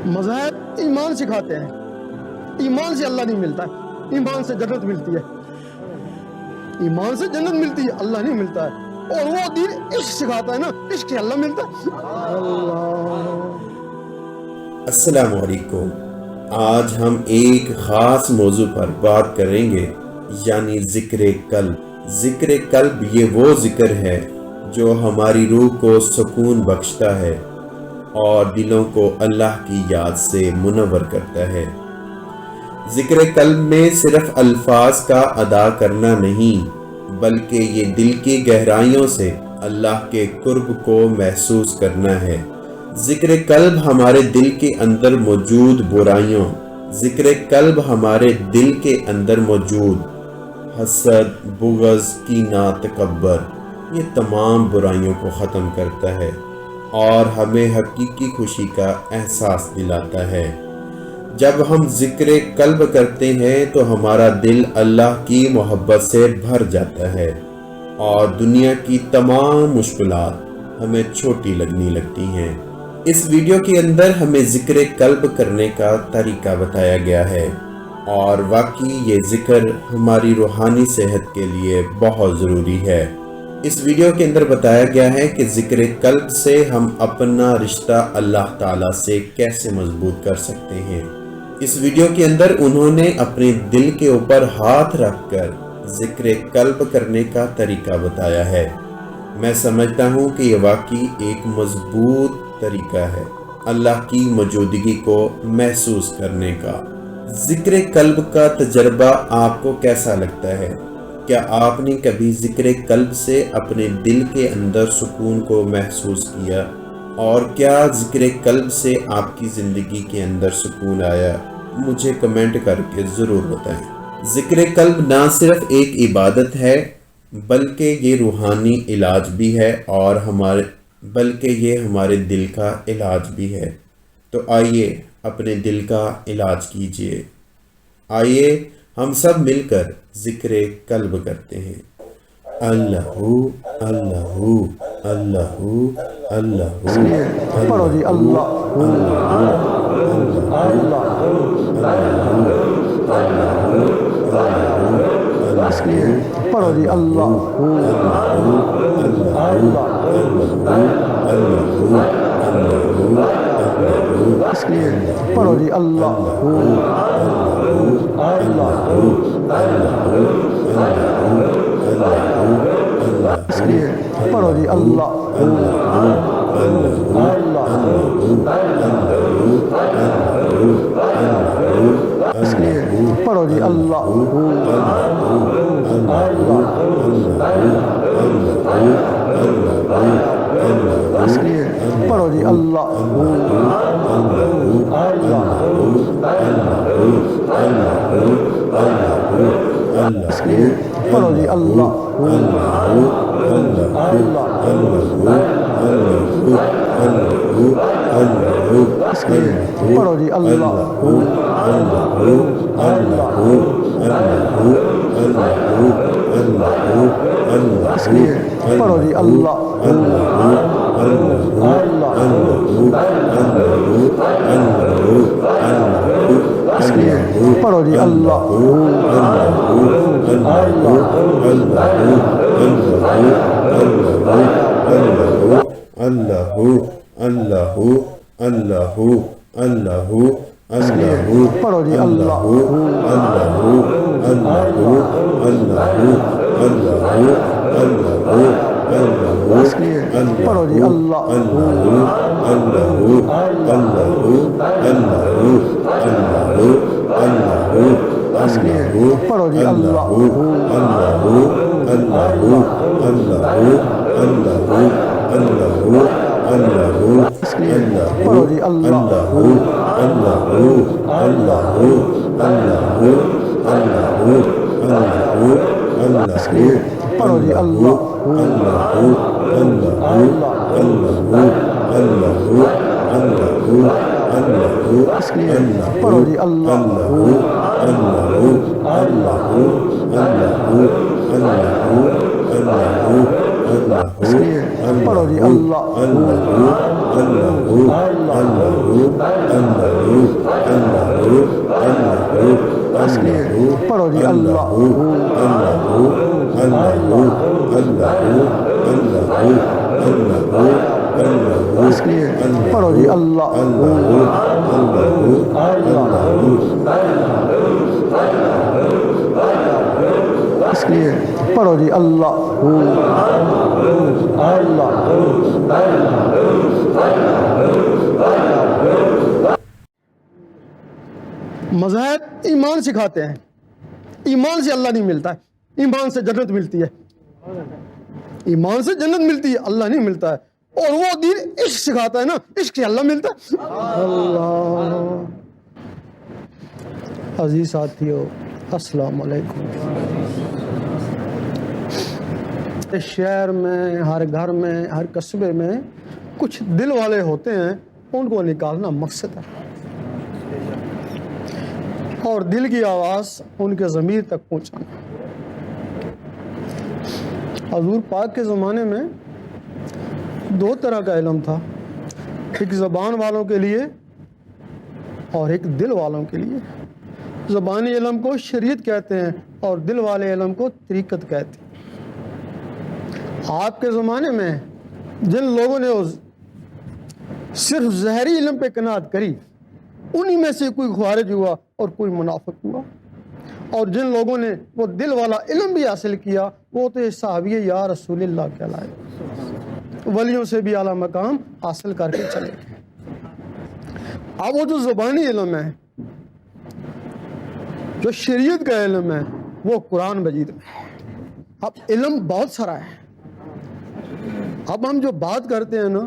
مذاہب ایمان سکھاتے ہیں، ایمان سے اللہ نہیں ملتا ہے، ایمان سے جنت ملتی ہے، ایمان سے جنت ملتی ہے، اللہ نہیں ملتا ہے۔ اور وہ دین عشق سکھاتا ہے نا، عشق سے اللہ ملتا ہے۔ السلام علیکم۔ آج ہم ایک خاص موضوع پر بات کریں گے، یعنی ذکر قلب۔ ذکر قلب یہ وہ ذکر ہے جو ہماری روح کو سکون بخشتا ہے اور دلوں کو اللہ کی یاد سے منور کرتا ہے۔ ذکر قلب میں صرف الفاظ کا ادا کرنا نہیں، بلکہ یہ دل کی گہرائیوں سے اللہ کے قرب کو محسوس کرنا ہے۔ ذکر قلب ہمارے دل کے اندر موجود برائیوں، ذکر قلب ہمارے دل کے اندر موجود حسد، بغض، کینہ، تکبر، یہ تمام برائیوں کو ختم کرتا ہے اور ہمیں حقیقی خوشی کا احساس دلاتا ہے۔ جب ہم ذکر قلب کرتے ہیں تو ہمارا دل اللہ کی محبت سے بھر جاتا ہے اور دنیا کی تمام مشکلات ہمیں چھوٹی لگنے لگتی ہیں۔ اس ویڈیو کے اندر ہمیں ذکر قلب کرنے کا طریقہ بتایا گیا ہے اور واقعی یہ ذکر ہماری روحانی صحت کے لیے بہت ضروری ہے۔ اس ویڈیو کے اندر بتایا گیا ہے کہ ذکر قلب سے ہم اپنا رشتہ اللہ تعالیٰ سے کیسے مضبوط کر سکتے ہیں۔ اس ویڈیو کے اندر انہوں نے اپنے دل کے اوپر ہاتھ رکھ کر ذکر قلب کرنے کا طریقہ بتایا ہے۔ میں سمجھتا ہوں کہ یہ واقعی ایک مضبوط طریقہ ہے اللہ کی موجودگی کو محسوس کرنے کا۔ ذکر قلب کا تجربہ آپ کو کیسا لگتا ہے؟ کیا آپ نے کبھی ذکر قلب سے اپنے دل کے اندر سکون کو محسوس کیا؟ اور کیا ذکر قلب سے آپ کی زندگی کے اندر سکون آیا؟ مجھے کمنٹ کر کے ضرور بتائیں۔ ذکر قلب نہ صرف ایک عبادت ہے بلکہ یہ روحانی علاج بھی ہے اور یہ ہمارے دل کا علاج بھی ہے۔ تو آئیے اپنے دل کا علاج کیجئے۔ آئیے ہم سب مل کر ذکر قلب کرتے ہیں۔ اللہ اللہ اللہ اللہ پڑھو جی اللہ پڑھو جی اللہ پڑھو جی اللہ پڑھو جی اللہ پڑھو جی اللہ پڑھو جی اللہ پڑھو جی اللہ پڑھو جی اللہ پڑھو جی اللہ پڑھو جی اللہ اللہ اللہ اللہ اللہ اللہ پڑھو جی اللہ پڑھو جی اللہ پڑھو جی اللہ پڑھو جی اللہ پڑھو جی اللہ پڑھو جی اللہ پڑھو جی اللہ پڑھو جی اللہ اس لیے پڑھو جی اللہ اس لیے پڑھو جی اللہ مذاہب ایمان سکھاتے ہیں، ایمان سے اللہ نہیں ملتا ہے، ایمان سے جنت ملتی ہے، ایمان سے جنت ملتی ہے، اللہ نہیں ملتا ہے۔ اور وہ دین عشق سکھاتا ہے نا، عشق سے اللہ ملتا ہے۔ اللہ عزیز ساتھیو السلام علیکم۔ شہر میں، ہر گھر میں، ہر قصبے میں کچھ دل والے ہوتے ہیں، ان کو نکالنا مقصد ہے، اور دل کی آواز ان کے ضمیر تک پہنچانا۔ حضور پاک کے زمانے میں دو طرح کا علم تھا، ایک زبان والوں کے لیے اور ایک دل والوں کے لیے۔ زبانی علم کو شریعت کہتے ہیں اور دل والے علم کو طریقت کہتے ہیں۔ آپ کے زمانے میں جن لوگوں نے صرف ظاہری علم پہ قناعت کری، انہی میں سے کوئی خارج ہوا اور کوئی منافق ہوا، اور جن لوگوں نے وہ دل والا علم بھی حاصل کیا وہ تو صحابی یا رسول اللہ کہلائے، ولیوں سے بھی اعلیٰ مقام حاصل کر کے چلے گئے۔ اب وہ جو زبانی علم ہے، جو شریعت کا علم ہے، وہ قرآن مجید میں ہے۔ اب علم بہت سارا ہے، اب ہم جو بات کرتے ہیں نا،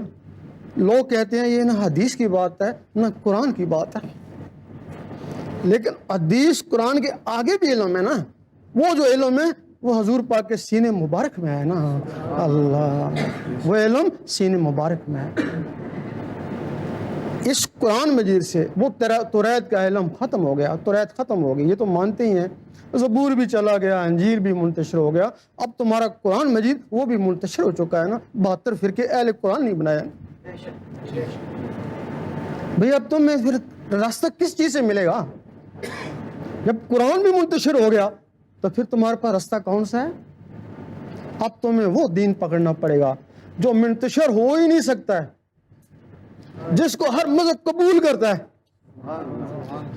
لوگ کہتے ہیں یہ نہ حدیث کی بات ہے نہ قرآن کی بات ہے، لیکن حدیث قرآن کے آگے بھی علم ہے نا۔ وہ جو علم ہے وہ حضور پاک کے سینے مبارک میں ہے نا، اللہ، وہ علم سینے مبارک میں ہے۔ اس قرآن مجید سے وہ توریت کا علم ختم ہو گیا، توریت ختم ہو گئی، یہ تو مانتے ہی ہیں۔ زبور بھی چلا گیا، انجیل بھی منتشر ہو گیا، اب تمہارا قرآن مجید وہ بھی منتشر ہو چکا ہے نا۔ 72 فرقے اہل قرآن نہیں بنایا بھئی، اب تمہیں پھر راستہ کس چیز سے ملے گا؟ جب قرآن بھی منتشر ہو گیا تو پھر تمہارے پاس راستہ کون سا ہے؟ اب تمہیں وہ دین پکڑنا پڑے گا جو منتشر ہو ہی نہیں سکتا ہے، جس کو ہر مذہب قبول کرتا ہے،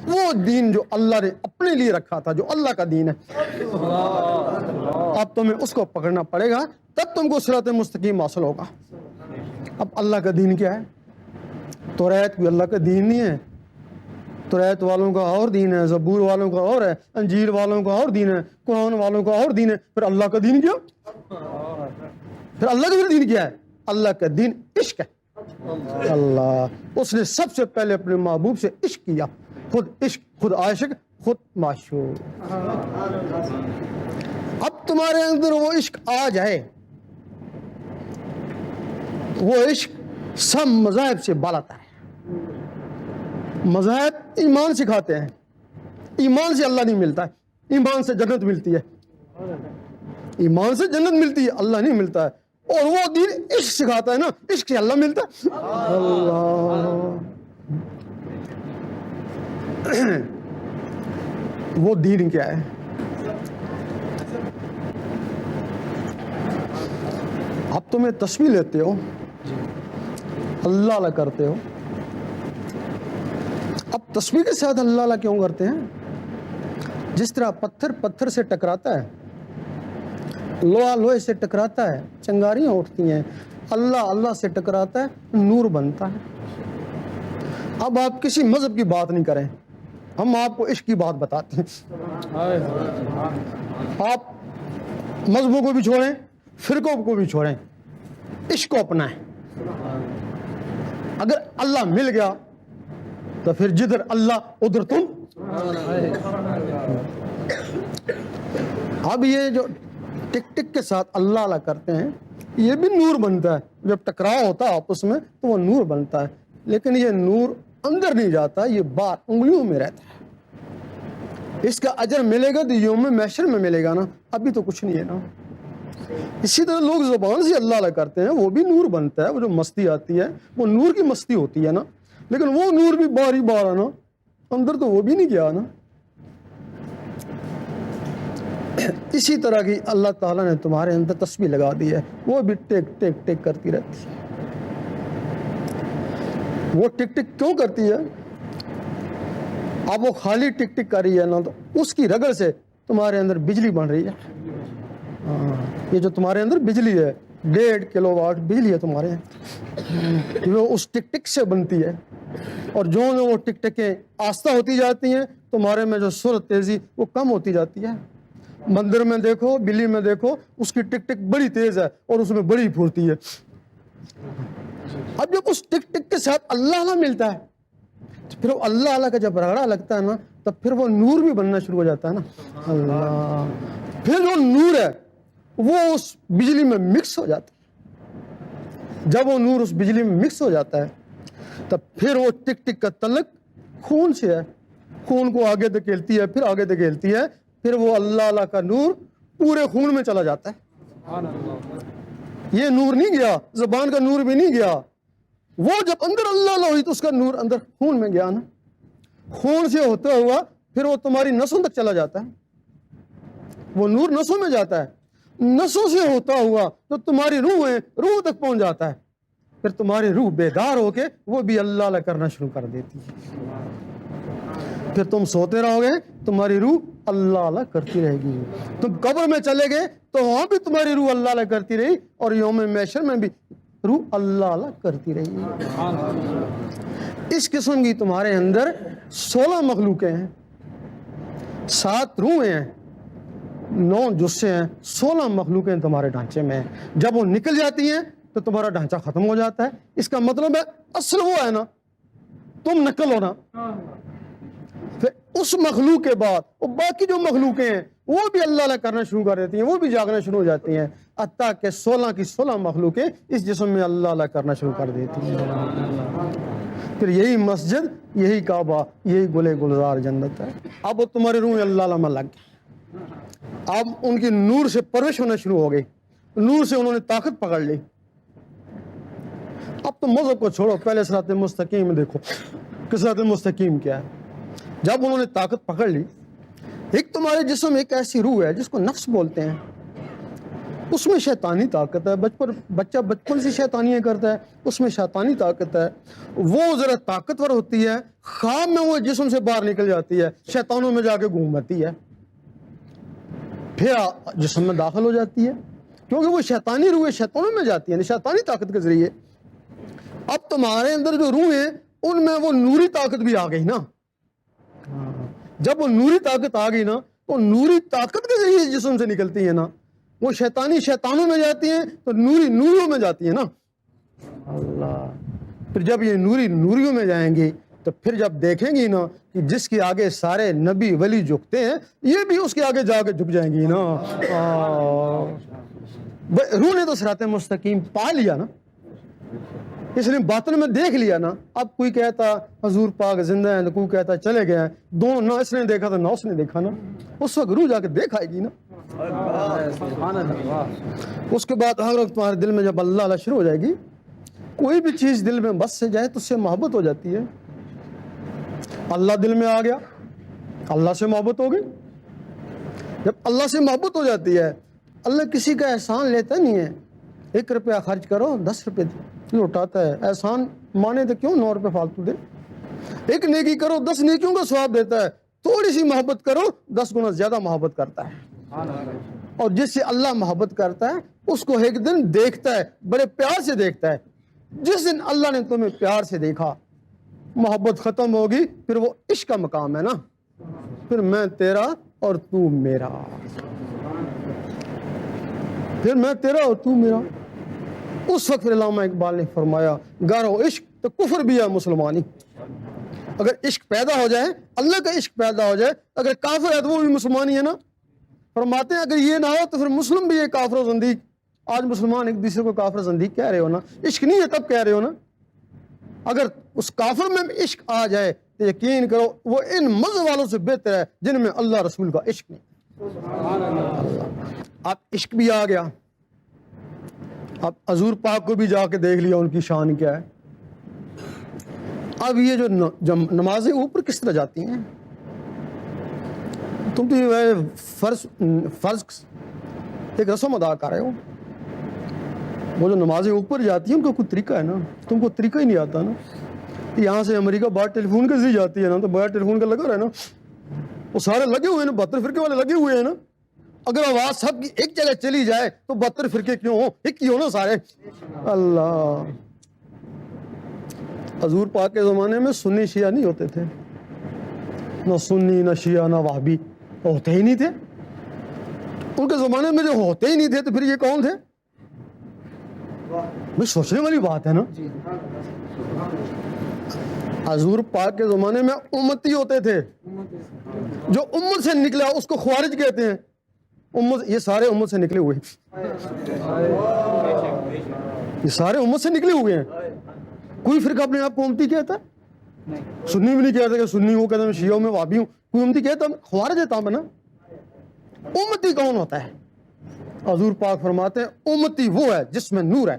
وہ دین جو اللہ نے اپنے لیے رکھا تھا، جو اللہ کا دین ہے۔ اب تمہیں اس کو پکڑنا پڑے گا، تب تم کو صراط مستقیم حاصل ہوگا۔ اب اللہ کا دین کیا ہے؟ توریت بھی اللہ کا دین نہیں ہے، توریت والوں کا اور دین ہے، زبور والوں کا اور ہے، انجیل والوں کا اور دین ہے، قرآن والوں کا اور دین ہے۔ پھر اللہ کا دین کیا؟ پھر اللہ کا دین کیا ہے؟ اللہ کا دین عشق ہے۔ اللہ، اس نے سب سے پہلے اپنے محبوب سے عشق کیا، خود عشق، خود عاشق، خود معشوق۔ اب تمہارے اندر وہ عشق آ جائے، وہ عشق سب مذاہب سے بالاتا ہے۔ مذاہب ایمان سکھاتے ہیں، ایمان سے اللہ نہیں ملتا ہے، ایمان سے جنت ملتی ہے، ایمان سے جنت ملتی ہے، اللہ نہیں ملتا ہے۔ اور وہ دین عشق سکھاتا ہے نا، عشق سے اللہ ملتا ہے۔ اللہ، وہ دین کیا ہے؟ اب تمہیں تسبیح لیتے ہو، اللہ اللہ کرتے ہو، اب تسبیح کے ساتھ اللہ اللہ کیوں کرتے ہیں؟ جس طرح پتھر پتھر سے ٹکراتا ہے، لوہا لوہے سے ٹکراتا ہے، چنگاریاں اٹھتی ہیں، اللہ اللہ سے ٹکراتا ہے، نور بنتا ہے۔ اب آپ کسی مذہب کی بات نہیں کریں، ہم آپ کو عشق کی بات بتاتے ہیں۔ آپ مذہبوں کو بھی چھوڑیں، فرقوں کو بھی چھوڑیں، عشق کو اپنائیں۔ اگر اللہ مل گیا تو پھر جدھر اللہ ادھر تم۔ اب یہ جو ٹک ٹک کے ساتھ اللہ اللہ کرتے ہیں، یہ بھی نور بنتا ہے۔ جب ٹکراؤ ہوتا ہے آپس میں تو وہ نور بنتا ہے، لیکن یہ نور اندر نہیں جاتا، یہ باہر انگلیوں میں رہتا ہے۔ اس کا اجر ملے گا تو یوم محشر میں ملے گا نا، ابھی تو کچھ نہیں ہے نا۔ اسی طرح لوگ زبان سے اللہ اللہ کرتے ہیں، وہ بھی نور بنتا ہے، وہ جو مستی آتی ہے وہ نور کی مستی ہوتی ہے نا، لیکن وہ نور بھی باری بار آنا، اندر تو وہ بھی نہیں گیا نا۔ اسی طرح کی اللہ تعالیٰ نے تمہارے اندر تسبیح لگا دی ہے، وہ بھی ٹک ٹک ٹک کرتی رہتی ہے۔ وہ ٹک ٹک کیوں کرتی ہے؟ اب وہ خالی ٹک ٹک کر رہی ہے نا، تو اس کی رگڑ سے تمہارے اندر بجلی بن رہی ہے۔ یہ جو تمہارے اندر بجلی ہے 1.5 کلو واٹ بجلی ہے تمہارے اندر، وہ اس ٹک ٹک سے بنتی ہے، اور جو وہ ٹک ٹکیں آہستہ ہوتی جاتی ہیں تمہارے میں جو سرعت تیزی وہ کم ہوتی جاتی ہے۔ بندر میں دیکھو، بلی میں دیکھو، اس کی ٹک ٹک بڑی تیز ہے اور اس میں بڑی پھرتی ہے۔ اب جب اس ٹک ٹک کے ساتھ اللہ اللہ ملتا ہے تو پھر وہ اللہ اللہ کا جب رگڑا لگتا ہے نا، تب پھر وہ نور بھی بننا شروع ہو جاتا ہے نا۔ اللہ، پھر جو نور ہے وہ اس بجلی میں مکس ہو جاتا ہے۔ جب وہ نور اس بجلی میں مکس ہو جاتا ہے تب پھر وہ ٹک ٹک کا تعلق خون سے ہے، خون کو آگے دھکیلتی ہے، پھر آگے دھکیلتی ہے، پھر وہ اللہ اللہ کا نور پورے خون میں چلا جاتا ہے۔ یہ نور نہیں گیا، زبان کا نور بھی نہیں گیا، وہ جب اندر اللہ اللہ ہوئی تو اس کا نور اندر خون میں گیا نا، خون سے ہوتا ہوا پھر وہ تمہاری نسوں تک چلا جاتا ہے، وہ نور نسوں میں جاتا ہے، نسوں سے ہوتا ہوا تو تمہاری روح ہے، روح تک پہنچ جاتا ہے، پھر تمہاری روح بیدار ہو کے وہ بھی اللہ اللہ کرنا شروع کر دیتی ہے۔ پھر تم سوتے رہو گے، تمہاری روح اللہ اللہ کرتی رہے گی۔ تم قبر میں چلے گئے تو وہاں بھی تمہاری روح اللہ اللہ کرتی رہی، اور یوم محشر میں بھی روح اللہ اللہ کرتی رہی۔ اس قسم کی تمہارے اندر 16 مخلوقیں ہیں، 7 روحیں ہیں، 9 جثے ہیں، 16 مخلوقیں تمہارے ڈھانچے میں ہیں۔ جب وہ نکل جاتی ہیں تو تمہارا ڈھانچہ ختم ہو جاتا ہے۔ اس کا مطلب ہے اصل وہ ہے نا، تم نقل ہونا۔ پھر اس مخلوق کے بعد وہ باقی جو مخلوقیں ہیں وہ بھی اللہ اللہ کرنا شروع کر دیتی ہیں، وہ بھی جاگنا شروع ہو جاتی ہیں، حتیٰ کہ 16 کی 16 مخلوقیں اس جسم میں اللہ اللہ کرنا شروع کر دیتی ہیں۔ پھر یہی مسجد، یہی کعبہ، یہی گلے گلزار جنت ہے۔ اب وہ تمہاری روح اللہ اللہ میں لگ گئی، اب ان کی نور سے پرورش ہونا شروع ہو گئی، نور سے انہوں نے طاقت پکڑ لی۔ اب تو مذہب کو چھوڑو، پہلے صراط مستقیم دیکھو کہ صراط مستقیم کیا ہے۔ جب انہوں نے طاقت پکڑ لی، ایک تمہارے جسم ایک ایسی روح ہے جس کو نفس بولتے ہیں، اس میں شیطانی طاقت ہے، بچہ بچپن سے شیطانیاں کرتا ہے، اس میں شیطانی طاقت ہے، وہ ذرا طاقتور ہوتی ہے، خواب میں وہ جسم سے باہر نکل جاتی ہے، شیطانوں میں جا کے گھومتی ہے، پھر جسم میں داخل ہو جاتی ہے، کیونکہ وہ شیطانی روح شیطانوں میں جاتی ہے، شیطانی طاقت کے ذریعے۔ اب تمہارے اندر جو روح ہیں ان میں وہ نوری طاقت بھی آ گئی نا، جب وہ نوری طاقت آ گئی نا تو نوری طاقت کے ذریعے جسم سے نکلتی ہے نا، وہ شیطانی شیطانوں میں جاتی ہیں تو نوری نوریوں میں جاتی ہے نا۔ اللہ، پھر جب یہ نوری نوریوں میں جائیں گی تو پھر جب دیکھیں گی نا کہ جس کے آگے سارے نبی ولی جھکتے ہیں، یہ بھی اس کے آگے جا کے جھک جائیں گی نا۔ روح نے تو صراط مستقیم پا لیا نا، اس نے باطن میں دیکھ لیا نا۔ اب کوئی کہتا حضور پاک زندہ ہیں تو کوئی کہتا چلے گئے ہیں، دونوں نہ اس نے دیکھا تو نہ اس نے دیکھا نا، اس وقت روح جا کے دیکھ آئے گی نا۔ اس کے بعد ہر وقت تمہارے دل میں جب اللہ اللہ شروع ہو جائے گی، کوئی بھی چیز دل میں بس سے جائے تو اس سے محبت ہو جاتی ہے۔ اللہ دل میں آ گیا، اللہ سے محبت ہو گئی۔ جب اللہ سے محبت ہو جاتی ہے، اللہ کسی کا احسان لیتا نہیں ہے، 1 روپیہ خرچ کرو 10 روپے لوٹاتا ہے، احسان مانے تو کیوں 9 روپے فالتو دے، 1 نیکی کرو 10 نیکیوں کا ثواب دیتا ہے، تھوڑی سی محبت کرو 10 گنا زیادہ محبت کرتا ہے۔ اور جس سے اللہ محبت کرتا ہے اس کو ایک دن دیکھتا ہے، بڑے پیار سے دیکھتا ہے۔ جس دن اللہ نے تمہیں پیار سے دیکھا، محبت ختم ہوگی، پھر وہ عشق کا مقام ہے نا، پھر میں تیرا اور تو میرا، پھر میں تیرا اور تو میرا۔ اس وقت علامہ اقبال نے فرمایا گارو عشق تو کفر بھی ہے مسلمانی۔ اگر عشق پیدا ہو جائے، اللہ کا عشق پیدا ہو جائے، اگر کافر ہے تو وہ بھی مسلمانی ہے نا۔ فرماتے ہیں اگر یہ نہ ہو تو پھر مسلم بھی ہے کافر و زندیق۔ آج مسلمان ایک دوسرے کو کافر زندیق کہہ رہے ہو نا، عشق نہیں ہے تب کہہ رہے ہو نا۔ اگر اس کافر میں عشق آ جائے تو یقین کرو وہ ان مذہب والوں سے بہتر ہے جن میں اللہ رسول کا عشق نہیں۔ اب عشق بھی آ گیا، اب حضور پاک کو بھی جا کے دیکھ لیا ان کی شان کیا ہے. اب یہ جو نمازیں اوپر کس طرح جاتی ہیں؟ تم تو یہ فرض ایک رسم ادا کر رہے ہو. وہ جو نمازیں اوپر جاتی ہیں ان کا کوئی طریقہ ہے نا. تم کو طریقہ ہی نہیں آتا نا. یہاں سے امریکہ باہر ٹیلی فون کے ذریعے جاتی ہے نا, تو باہر ٹیلی فون کا لگا رہا ہے نا, وہ سارے لگے ہوئے ہیں نا, 72 فرقے والے لگے ہوئے ہیں نا. اگر آواز سب کی ایک جگہ چلی جائے تو 72 فرقے کیوں ہوں, ایک ہی ہو نا سارے. اللہ, حضور پاک کے زمانے میں سنی شیعہ نہیں ہوتے تھے, نہ سنی نہ شیعہ نہ وہابی, ہوتے ہی نہیں تھے. ان کے زمانے میں جو ہوتے ہی نہیں تھے تو پھر یہ کون تھے؟ بھئی سوچنے والی بات ہے نا. حضور پاک کے زمانے میں امتی ہوتے تھے, جو امت سے نکلا اس کو خوارج کہتے ہیں. امت, یہ سارے امت سے نکلے ہوئے ہیں, یہ سارے امت سے نکلے ہوئے ہیں. کوئی فرقہ اپنے آپ کو امتی کہتا ہے؟ سنی بھی نہیں کہتے کہ سنی ہوں, کہتے ہیں شیعہ میں وہابی ہوں. کوئی امتی کہتا ہے؟ خوارج ہے تام نا. امتی کون ہوتا ہے؟ حضور پاک فرماتے ہیں امتی وہ ہے جس میں نور ہے.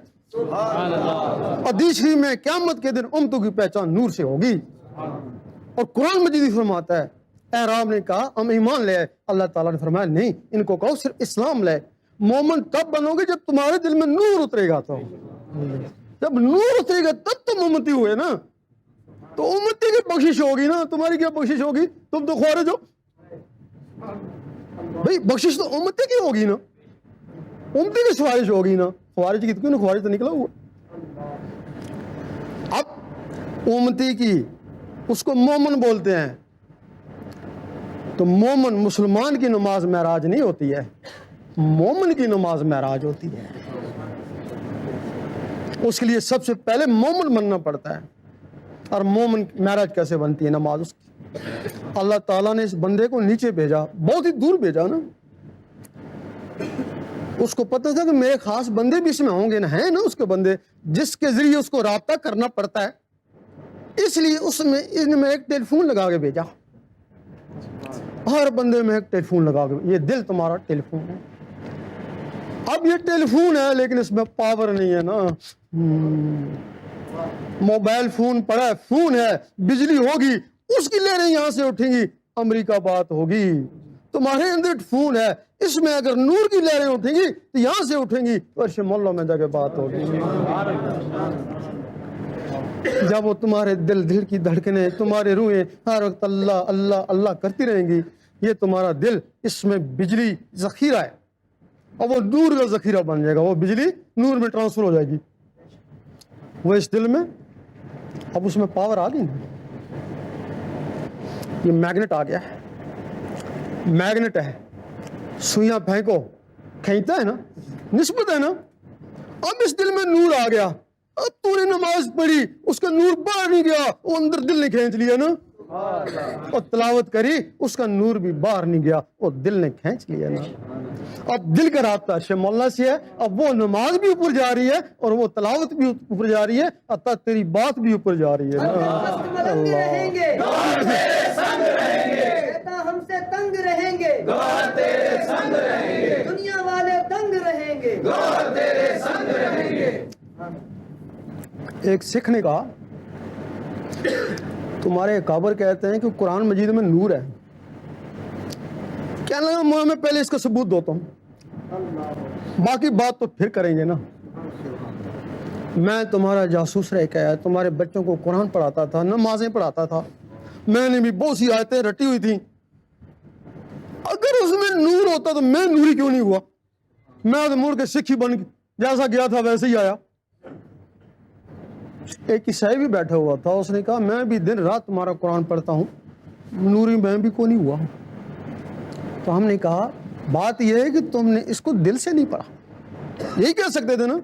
حدیث شریف میں قیامت کے دن امتوں کی پہچان نور سے ہوگی. اور قرآن مجید فرماتا ہے, احرام نے کہا ہم ایمان لے, اللہ تعالیٰ نے فرمایا نہیں, ان کو کہو صرف اسلام لے. مومن تب بنو گے جب تمہارے دل میں نور اترے گا. تو جب نور اترے گا تب تم امتی ہوئے نا. تو امتی کی بخشش ہوگی نا, تمہاری کیا بخشش ہوگی؟ تم تو خوارج ہو. بھئی بخشش تو امتی کی ہوگی نا, امتی کی سفارش ہوگی نا. خوارج کی کیوں نہیں, خوارج تو نکلا ہوا. اب امتی کی اس کو مومن بولتے ہیں. تو مومن مسلمان کی نماز معراج نہیں ہوتی ہے, مومن کی نماز معراج ہوتی ہے. اس کے لیے سب سے پہلے مومن بننا پڑتا ہے. اور مومن معراج کیسے بنتی ہے؟ نماز اس کی. اللہ تعالیٰ نے اس بندے کو نیچے بھیجا, بہت ہی دور بھیجا نا. اس کو پتہ تھا کہ میرے خاص بندے بھی اس میں ہوں گے نا, ہیں نا اس کے بندے جس کے ذریعے اس کو رابطہ کرنا پڑتا ہے. اس لیے اس میں ایک ٹیلی فون لگا کے بھیجا. ہر بندے میں ایک ٹیلی فون لگا کے, یہ دل تمہارا ٹیلی فون ہے. اب یہ ٹیلی فون ہے لیکن اس میں پاور نہیں ہے نا. موبائل فون پڑا ہے, فون ہے, بجلی ہوگی, اس کی لہریں یہاں سے اٹھیں گی, امریکہ بات ہوگی. تمہارے اندر فون ہے, اس میں اگر نور کی لہریں اٹھیں گی تو یہاں سے اٹھیں گی, عرش مولا میں جا کے بات ہوگی. جب وہ تمہارے دل کی دھڑکنیں, تمہارے روحیں ہر وقت اللہ اللہ اللہ کرتی رہیں گی, یہ تمہارا دل, اس میں بجلی ذخیرہ ہے, اور وہ نور کا ذخیرہ بن جائے گا. وہ بجلی نور میں ٹرانسفر ہو جائے گی. وہ اس دل میں, اب اس میں پاور آ گئی نا. یہ میگنیٹ آ گیا ہے, میگنیٹ ہے, سوئیاں پھینکو کھینچتا ہے نا, نسبت ہے نا. اب اس دل میں نور آ گیا, اب تو نے نماز پڑھی, اس کا نور باہر نہیں گیا, وہ اندر دل نے کھینچ لیا نا. اور تلاوت کری, اس کا نور بھی باہر نہیں گیا, وہ دل نے کھینچ لیا نا. اب دل کا رابطہ عرش مولا سے ہے. اب وہ نماز بھی اوپر جا رہی ہے اور وہ تلاوت بھی اوپر جا رہی ہے, حتیٰ تیری بات بھی اوپر جا رہی ہے نا. ہم سے تنگ رہیں گے, دنیا والے تنگ رہیں گے. ایک سکھ نے کہا تمہارے اکابر کہتے ہیں کہ قرآن مجید میں نور ہے. کہنے لگا میں پہلے اس کا ثبوت دیتا ہوں, باقی بات تو پھر کریں گے نا. میں تمہارا جاسوس رہ کے آیا, تمہارے بچوں کو قرآن پڑھاتا تھا, نمازیں پڑھاتا تھا, میں نے بھی بہت سی آیتیں رٹی ہوئی تھیں. اگر اس میں نور ہوتا تو میں نوری کیوں نہیں ہوا؟ میں تو مڑ کے سکھ ہی بن جیسا گیا تھا ویسے ہی آیا. ایک عیسائی بھی بیٹھا ہوا تھا, اس نے کہا میں بھی دن رات تمہارا قرآن پڑھتا ہوں, نوری میں بھی کو نہیں ہوا. تو ہم نے کہا بات یہ ہے کہ تم نے اس کو دل سے نہیں پڑھا. یہی کہہ سکتے تھے نا.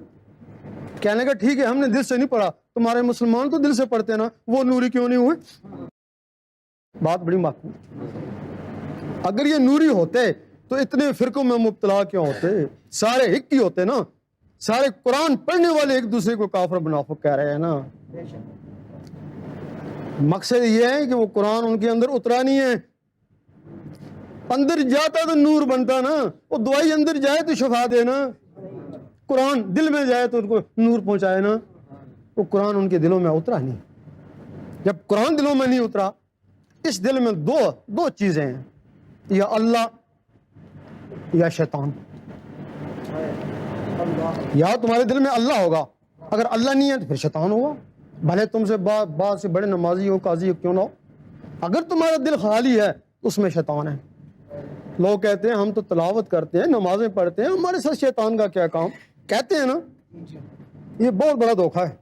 کہنے کا ٹھیک ہے ہم نے دل سے نہیں پڑھا, تمہارے مسلمان تو دل سے پڑھتے نا, وہ نوری کیوں نہیں ہوئے؟ بات بڑی معقول. اگر یہ نوری ہوتے تو اتنے فرقوں میں مبتلا کیوں ہوتے؟ سارے ایک ہی ہوتے نا, سارے قرآن پڑھنے والے ایک دوسرے کو کافر منافق کہہ رہے ہیں نا. مقصد یہ ہے کہ وہ قرآن ان کے اندر اترا نہیں ہے, اندر جاتا تو نور بنتا نا. وہ دوائی اندر جائے تو شفا دے نا. قرآن دل میں جائے تو ان کو نور پہنچائے نا، وہ قرآن ان کے دلوں میں اترا نہیں۔ جب قرآن دلوں میں نہیں اترا، اس دل میں دو چیزیں ہیں، یا اللہ یا شیطان۔ یا تمہارے دل میں اللہ ہوگا، اگر اللہ نہیں ہے تو پھر شیطان ہوگا، بھلے تم سے بعض سے بڑے نمازی ہو، قاضی ہو، کیوں نہ ہو، اگر تمہارا دل خالی ہے اس میں شیطان ہے۔ لوگ کہتے ہیں ہم تو تلاوت کرتے ہیں، نمازیں پڑھتے ہیں، ہمارے ساتھ شیطان کا کیا کام، کہتے ہیں نا، یہ بہت بڑا دھوکہ ہے۔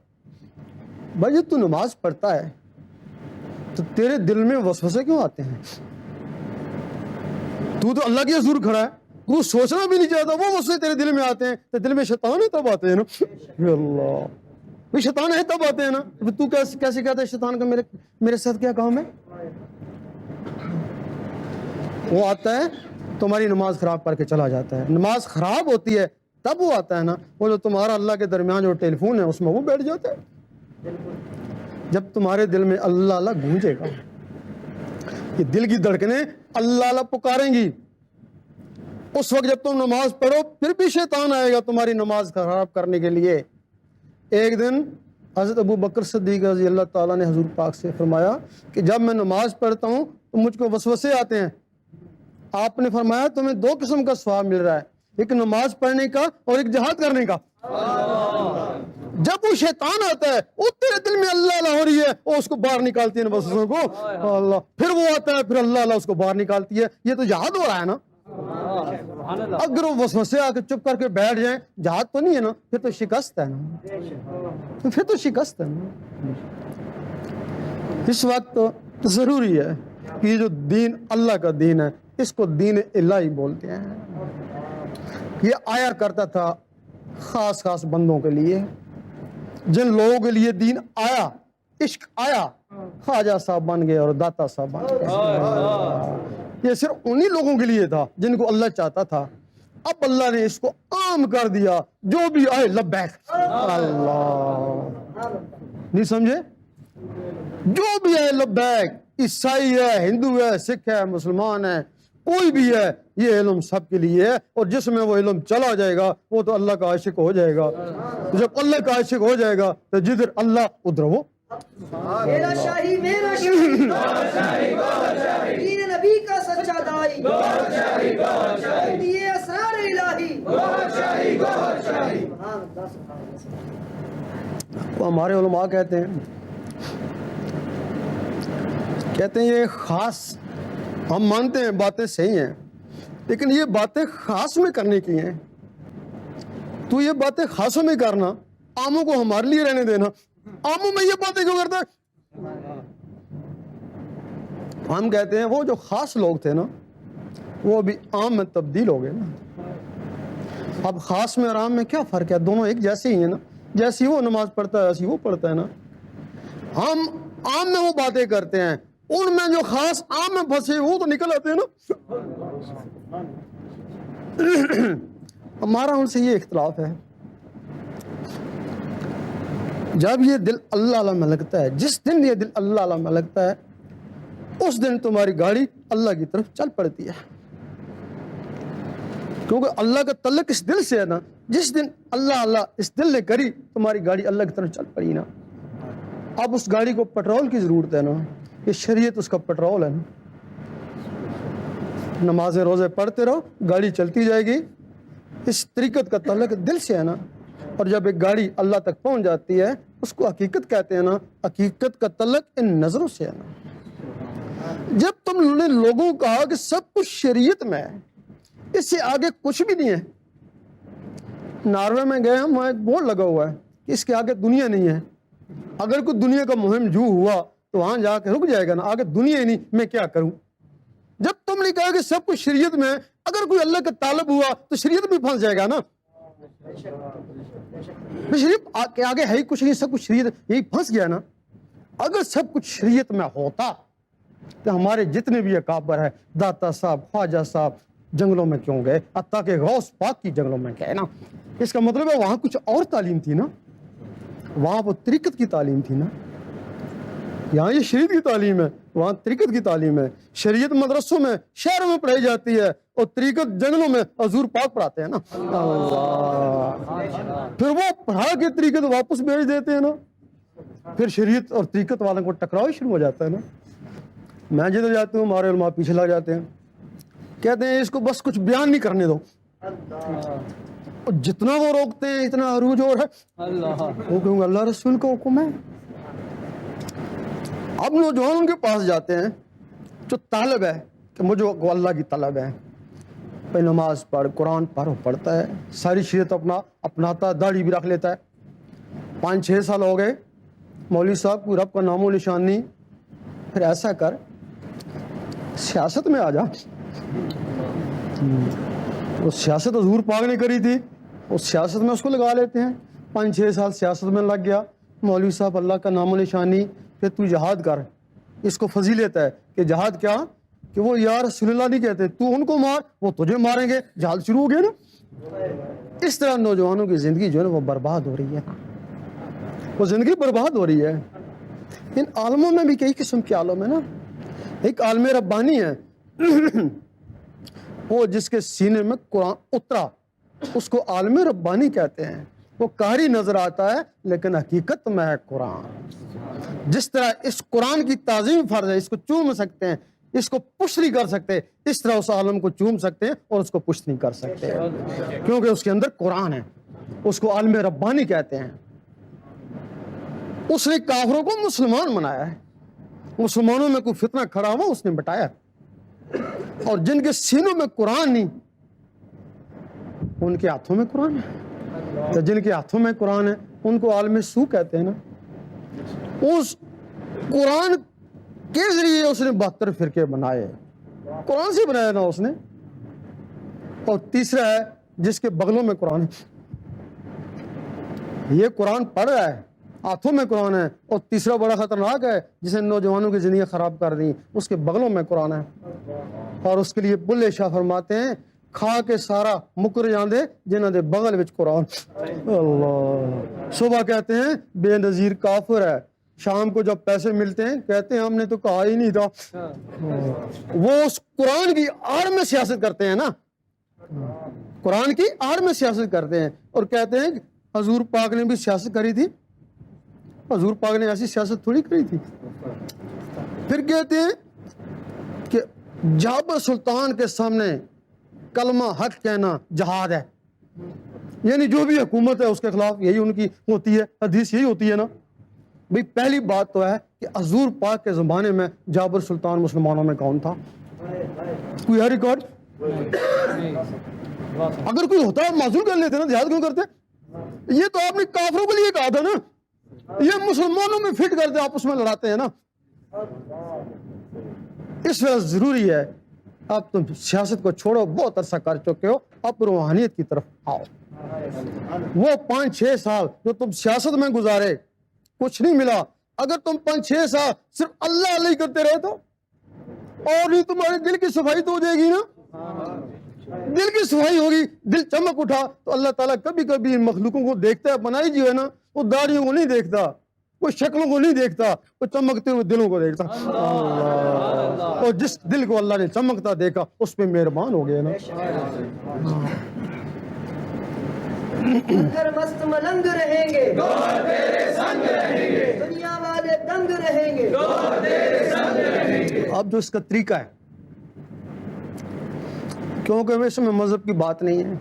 بھائی جب تو نماز پڑھتا ہے تو تیرے دل میں وسوسے کیوں آتے ہیں؟ تو اللہ کے حضور کھڑا ہے، تو سوچنا بھی نہیں چاہتا، وہ وسوسے تیرے دل میں آتے ہیں، تو دل میں شیطان ہے تب آتے ہیں نا۔ یا اللہ، وہ شیطان ہے تب آتے ہیں نا۔ تو کیسے کہتا ہے شیطان کا میرے ساتھ کیا کام ہے؟ وہ آتا ہے تمہاری نماز خراب کر کے چلا جاتا ہے، نماز خراب ہوتی ہے تب وہ آتا ہے نا، وہ جو تمہارا اللہ کے درمیان جو ٹیلی فون ہے اس میں وہ بیٹھ جاتا ہے۔ جب تمہارے دل میں اللہ اللہ گونجے گا، یہ دل کی دھڑکنیں اللہ اللہ پکاریں گی، اس وقت جب تم نماز پڑھو پھر بھی شیطان آئے گا تمہاری نماز خراب کرنے کے لیے۔ ایک دن حضرت ابو بکر صدیق رضی اللہ تعالیٰ نے حضور پاک سے فرمایا کہ جب میں نماز پڑھتا ہوں تو مجھ کو وسوسے آتے ہیں۔ آپ نے فرمایا تمہیں 2 قسم کا ثواب مل رہا ہے، ایک نماز پڑھنے کا اور ایک جہاد کرنے کا۔ جب وہ شیطان آتا ہے وہ تیرے دل میں اللہ اللہ ہو رہی ہے، وہ اس کو باہر نکالتی ہے وسوسوں کو، اللہ پھر وہ آتا ہے، پھر اللہ اللہ اس کو باہر نکالتی ہے، یہ تو جہاد ہو رہا ہے نا۔ اگر وہ وسوسے آ کے چپ کر کے بیٹھ جائیں، جہاد تو نہیں ہے نا، پھر تو شکست ہے نا، پھر تو شکست ہے نا۔ اس وقت تو ضروری ہے کہ یہ جو دین اللہ کا دین ہے اس کو دین الہی بولتے ہیں۔ یہ آیا کرتا تھا خاص بندوں کے لیے، جن لوگوں کے لیے دین آیا، عشق آیا، خواجہ صاحب بن گئے اور داتا صاحب بن گئے۔ یہ صرف انہی لوگوں کے لیے تھا جن کو اللہ چاہتا تھا۔ اب اللہ نے اس کو عام کر دیا، جو بھی آئے لبیک اللہ، نہیں سمجھے؟ جو بھی ہے لبیک، عیسائی ہے، ہندو ہے، سکھ ہے، مسلمان ہے، کوئی بھی ہے، یہ علم سب کے لیے ہے، اور جس میں وہ علم چلا جائے گا وہ تو اللہ کا عاشق ہو جائے گا۔ جب اللہ کا عاشق ہو جائے گا تو جدھر اللہ ادھر وہ۔ میرا شاہی میرا شاہی، دین نبی کا سچا دائی، یہ اسرار الہی، وہ ہمارے علماء کہتے ہیں یہ خاص، ہم مانتے ہیں باتیں صحیح ہیں لیکن یہ باتیں خاص میں کرنے کی ہیں، تو یہ باتیں خاصوں میں کرنا، عاموں کو ہمارے لیے رہنے دینا۔ عاموں میں یہ باتیں کیوں کرتا ہے؟ ہم کہتے ہیں وہ جو خاص لوگ تھے نا وہ ابھی عام میں تبدیل ہو گئے نا۔ اب خاص میں اور عام میں کیا فرق ہے؟ دونوں ایک جیسے ہی ہیں نا، جیسی وہ نماز پڑھتا ہے ایسی وہ پڑھتا ہے نا۔ ہم عام میں وہ باتیں کرتے ہیں، ان میں جو خاص عام میں پھنسے وہ تو نکل آتے ہیں نا۔ ہمارا ان سے یہ اختلاف ہے، جب یہ دل اللہ اللہ میں لگتا ہے، جس دن یہ دل اللہ اللہ میں لگتا ہے اس دن تمہاری گاڑی اللہ کی طرف چل پڑتی ہے، کیونکہ اللہ کا تعلق اس دل سے ہے نا۔ جس دن اللہ اللہ اس دل نے کری تمہاری گاڑی اللہ کی طرف چل پڑی نا۔ اب اس گاڑی کو پیٹرول کی ضرورت ہے نا، یہ شریعت اس کا پیٹرول ہے نا۔ نمازیں روزے پڑھتے رہو، گاڑی چلتی جائے گی، اس طریقت کا تعلق دل سے ہے نا۔ اور جب ایک گاڑی اللہ تک پہنچ جاتی ہے اس کو حقیقت کہتے ہیں نا، حقیقت کا تعلق ان نظروں سے ہے نا۔ جب تم نے لوگوں کو کہا کہ سب کچھ شریعت میں ہے، اس سے آگے کچھ بھی نہیں ہے۔ ناروے میں گئے ہم، وہاں ایک بورڈ لگا ہوا ہے کہ اس کے آگے دنیا نہیں ہے۔ اگر کوئی دنیا کا مہم جو ہوا تو وہاں جا کے رک جائے گا نا، آگے دنیا ہی نہیں، میں کیا کروں؟ جب تم نے کہا کہ سب کچھ شریعت میں ہے، اگر کوئی اللہ کا طالب ہوا تو شریعت بھی پھنس جائے گا نا۔ شریعت کے آگے ہے ہی کچھ نہیں، سب کچھ شریعت، یہی پھنس گیا نا۔ اگر سب کچھ شریعت میں ہوتا تو ہمارے جتنے بھی اکابر ہے، داتا صاحب، خواجہ صاحب، جنگلوں میں کیوں گئے؟ حتیٰ کہ غوث پاک کی جنگلوں میں گئے نا۔ اس کا مطلب ہے وہاں کچھ اور تعلیم تھی نا، وہاں وہ طریقت کی تعلیم تھی نا، یہاں یہ شریعت کی تعلیم ہے۔ وہاں طریقت کی تعلیم ہے. شریعت مدرسوں میں شہروں میں پڑھائی جاتی ہے اور طریقت جنگلوں میں حضور پاک پڑھاتے ہیں نا. اللہ پھر وہ پڑھا کے طریقت واپس بھیج دیتے ہیں نا. پھر شریعت اور طریقت والوں کو ٹکراؤ شروع ہو جاتا ہے نا. میں جدھر جاتا ہوں ہمارے علماء پیچھے لگ جاتے ہیں, کہتے ہیں اس کو بس کچھ بیان نہیں کرنے دو. اور جتنا وہ روکتے ہیں اتنا عروج اور ہے. وہ کہوں گا اللہ رسول کا حکم ہے. اب نوجوان ان کے پاس جاتے ہیں جو طالب ہے کہ مجھے اللہ کی طلب ہے, پہ نماز پڑھ, قرآن پڑھ, وہ پڑھتا ہے, ساری شریعت اپناتا ہے, داڑھی بھی رکھ لیتا ہے. 5-6 سال ہو گئے, مولوی صاحب کوئی رب کا نام و نشان نہیں. پھر ایسا کر سیاست میں آ جا. وہ سیاست حضور پاک نے کری تھی, اس سیاست میں اس کو لگا لیتے ہیں. 5-6 سال سیاست میں لگ گیا, مولوی صاحب اللہ کا نام و نشان نہیں. پھر تو جہاد کر. اس کو فضیلت ہے کہ جہاد کیا کہ وہ یا رسول اللہ نہیں کہتے, تو ان کو مار وہ تجھے ماریں گے, جہاد شروع ہو گیا نا. اس طرح نوجوانوں کی زندگی جو ہے نا وہ برباد ہو رہی ہے, وہ زندگی برباد ہو رہی ہے. ان عالموں میں بھی کئی قسم کے عالم ہیں نا. ایک عالم ربانی ہے وہ جس کے سینے میں قرآن اترا, اس کو عالم ربانی کہتے ہیں. وہ قاری نظر آتا ہے لیکن حقیقت میں ہے قرآن. جس طرح اس قرآن کی تعظیم فرض ہے, اس کو چوم سکتے ہیں, اس کو پش نہیں کر سکتے, اس طرح اس عالم کو چوم سکتے ہیں اور اس کو پش نہیں کر سکتے کیونکہ اس کے اندر قرآن ہے. اس کو عالم ربانی کہتے ہیں. اس نے کافروں کو مسلمان بنایا ہے. مسلمانوں میں کوئی فتنہ کھڑا ہوا اس نے بٹایا. اور جن کے سینوں میں قرآن نہیں ان کے ہاتھوں میں قرآن ہے. تو جن کے ہاتھوں میں قرآن ہے ان کو عالم سو کہتے ہیں نا. اس قرآن کے ذریعے اس نے 72 فرقے بنائے, قرآن سے بنایا نا اس نے. اور تیسرا ہے جس کے بغلوں میں قرآن ہے, یہ قرآن پڑھ رہا ہے, ہاتھوں میں قرآن ہے. اور تیسرا بڑا خطرناک ہے جسے نوجوانوں کی زندگی خراب کر دی, اس کے بغلوں میں قرآن ہے. اور اس کے لیے بلے شاہ فرماتے ہیں کھا کے سارا مکر جاندے جنہاں دے بغل وچ قرآن. اللہ صبح کہتے ہیں بے نظیر کافر ہے, شام کو جب پیسے ملتے ہیں کہتے ہیں ہم نے تو کہا ہی نہیں تھا. وہ اس قرآن کی آڑ میں سیاست کرتے ہیں نا, قرآن کی آڑ میں سیاست کرتے ہیں اور کہتے ہیں حضور پاک نے بھی سیاست کری تھی. حضور پاک نے ایسی سیاست تھوڑی کری تھی. پھر کہتے ہیں کہ جابر سلطان کے سامنے کلمہ حق کہنا جہاد ہے, یعنی جو بھی حکومت ہے اس کے خلاف یہی ان کی ہوتی ہے. حدیث یہی ہوتی ہے نا. بھئی پہلی بات تو ہے کہ حضور پاک کے زمانے میں جابر سلطان مسلمانوں میں کون تھا؟ کوئی ہے ریکارڈ؟ اگر کوئی ہوتا ہے معذور کر لیتے نا, جہاد کیوں کرتے؟ یہ تو آپ نے کافروں کے لیے کہا تھا نا, یہ مسلمانوں میں فٹ کرتے آپس میں لڑاتے ہیں نا. اس وجہ ضروری ہے اب تم سیاست کو چھوڑو, بہت عرصہ کر چکے ہو, اب روحانیت کی طرف آؤ. وہ 5-6 سال جو تم سیاست میں گزارے کچھ نہیں ملا. اگر تم 5-6 سال صرف اللہ علیہ کرتے رہے تو اور نہیں تمہارے دل کی صفائی تو ہو جائے گی نا. دل کی صفائی ہوگی, دل چمک اٹھا تو اللہ تعالیٰ کبھی کبھی ان مخلوقوں کو دیکھتا ہے. بنائی جو ہے نا وہ داڑھیوں کو نہیں دیکھتا, وہ شکلوں کو نہیں دیکھتا, وہ چمکتے ہوئے دلوں کو دیکھتا. اور جس دل کو اللہ نے چمکتا دیکھا اس پہ مہربان ہو گئے نا. اگر مست ملنگ رہیں گے دنیا والے دنگ رہیں گے. اب جو اس کا طریقہ ہے, کیونکہ اس میں مذہب کی بات نہیں ہے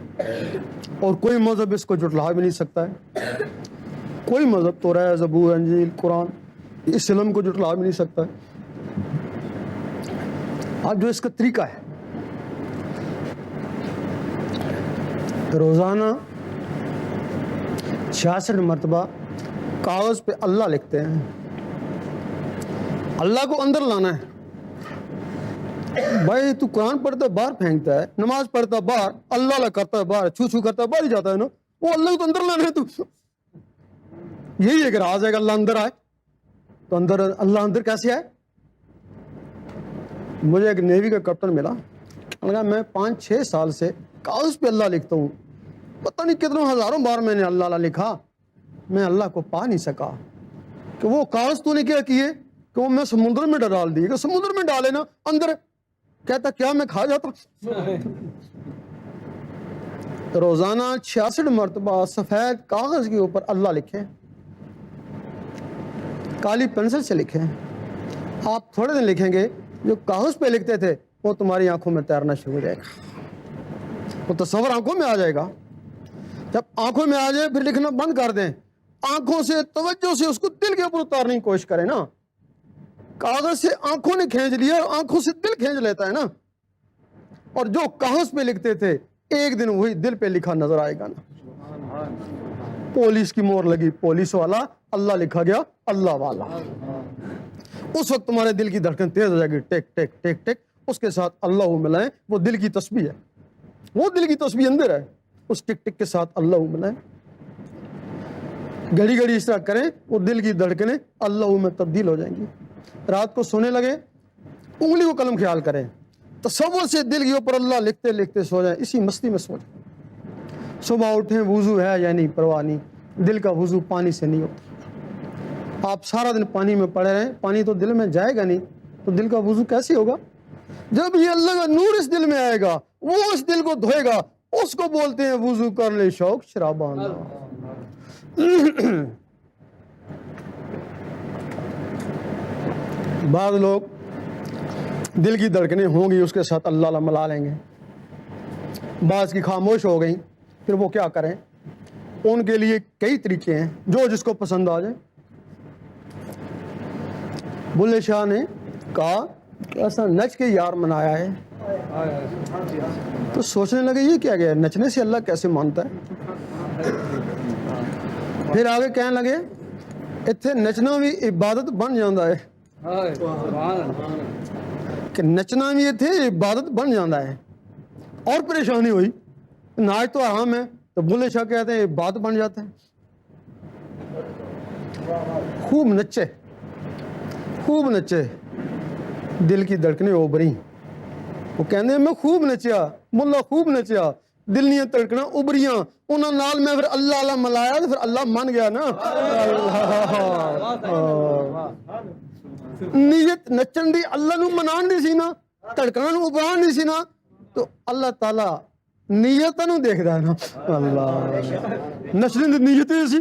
اور کوئی مذہب اس کو جھٹلا بھی نہیں سکتا ہے. کوئی مذہب تو رہا زبور, انجیل, قرآن, اس علم کو جھٹلا بھی نہیں سکتا ہے. اب جو اس کا طریقہ ہے, روزانہ 66 مرتبہ کاغذ پہ اللہ لکھتے ہیں. اللہ کو اندر لانا ہے. بھائی تو قرآن پڑھتا باہر پھینکتا ہے, نماز پڑھتا باہر, اللہ کرتا ہے باہر, چھو چھو کرتا ہے باہر ہی جاتا ہے نا. وہ اللہ کو تو اندر لانا ہے. تو یہی ایک راز ہے کہ اللہ اندر آئے. تو اندر اللہ اندر کیسے آئے؟ مجھے ایک نیوی کا کیپٹن ملا, میں 5-6 سال سے کاغذ پہ اللہ لکھتا ہوں, پتہ نہیں کتنوں ہزاروں بار میں نے اللہ لکھا, میں اللہ کو پا نہیں سکا. کہ وہ کاغذ تو نے کیا کیے, کہ وہ میں سمندر میں ڈال دی, کہ سمندر میں ڈالے نا اندر, کہتا کیا میں کھا جاتا. روزانہ 66 مرتبہ سفید کاغذ کے اوپر اللہ لکھیں, کالی پینسل سے لکھیں. آپ تھوڑے دن لکھیں گے, جو کاغذ پہ لکھتے تھے وہ تمہاری آنکھوں میں تیرنا شروع ہو جائے گا, وہ تصور آنکھوں میں آ جائے گا. جب آنکھوں میں آ جائے پھر لکھنا بند کر دیں, آنکھوں سے توجہ سے اس کو دل کے اوپر اتارنے کی کوشش کریں نا. کاغذ سے آنکھوں نے کھینچ لیا, آنکھوں سے دل کھینچ لیتا ہے نا. اور جو کاغذ پہ لکھتے تھے ایک دن وہی دل پہ لکھا نظر آئے گا نا. پولیس کی مور لگی پولیس والا, اللہ لکھا گیا اللہ والا. اس وقت تمہارے دل کی دھڑکن تیز ہو جائے گی, ٹیک ٹیک ٹیک ٹیک. اس کے ساتھ اللہ ملائیں, وہ دل کی تسبیح ہے, وہ دل کی تسبیح اندر ہے, اس ٹک ٹک کے ساتھ اللہ ملائیں. گھڑی گھڑی اس طرح کریں, وہ دل کی دھڑکنیں اللہ میں تبدیل ہو جائیں گی. رات کو سونے لگے انگلی کو قلم خیال کریں, تصور سے دل کے اوپر اللہ لکھتے لکھتے سو جائیں, اسی مستی میں سو جائیں. صبح اٹھیں وضو ہے یا نہیں پرواہ نہیں, دل کا وضو پانی سے نہیں ہوتا. آپ سارا دن پانی میں پڑے رہیں, پانی تو دل میں جائے گا نہیں, تو دل کا وضو کیسے ہوگا؟ جب یہ اللہ کا نور اس دل میں آئے گا, وہ اس دل کو دھوئے گا, اس کو بولتے ہیں وضو کر لے شوق شرابان. بعض لوگ دل کی دھڑکنیں ہوں گی, اس کے ساتھ اللہ ملا لیں گے. بعض کی خاموش ہو گئیں, پھر وہ کیا کریں؟ ان کے لیے کئی طریقے ہیں, جو جس کو پسند آ جائے. بلے شاہ نے کہا ایسا نچ کے یار منایا ہے, تو سوچنے لگے یہ کیا گیا, نچنے سے اللہ کیسے مانتا ہے؟ پھر آگے کہنے لگے اتنے نچنا بھی عبادت بن جاتا ہے, کہ نچنا بھی اتنے عبادت بن جاتا ہے. اور پریشانی ہوئی, ناچ تو حرام ہے, تو بلے شاہ کہتے ہیں عبادت بن جاتا ہے. خوب نچے, خوب نچے, دل کی دھڑکنیں ابری. وہ کہتے ہیں میں خوب نچیا, ملا خوب نچیا, دل نہیں دھڑکنا ابریاں, انہوں نال میں پھر اللہ ملایا تو پھر اللہ من گیا نا. نیت نچن دی اللہ نو منان دی سی نا, دھڑکنا نو ابران دی سی نا, تو اللہ تعالی نیت نو دیکھدا ہے نا. اللہ نچنے دی نیت سی.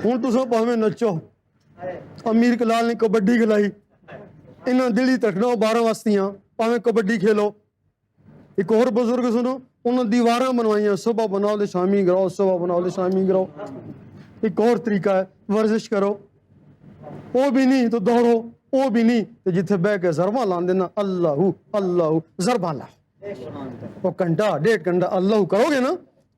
ہن تساں پاویں نچو, امیر کلال نے کبڈی کھلائی, انہاں دل دی دھڑکنا 12 وستیاں, پاویں کبڈی کھیلو. ایک اور بزرگ سنو, انہوں نے دیواراں بنوائیاں, صبح بناؤ دے شامی کراؤ, صبح بناؤ دے شامی کراؤ. ایک اور طریقہ ہے ورزش کرو, وہ بھی نہیں تو دوڑو, وہ بھی نہیں تو جتھے بہ کے ضرباں لان دینا, اللہ اللہ ضرباں لا. وہ گھنٹہ 1.5 گھنٹہ اللہ کرو گے نا,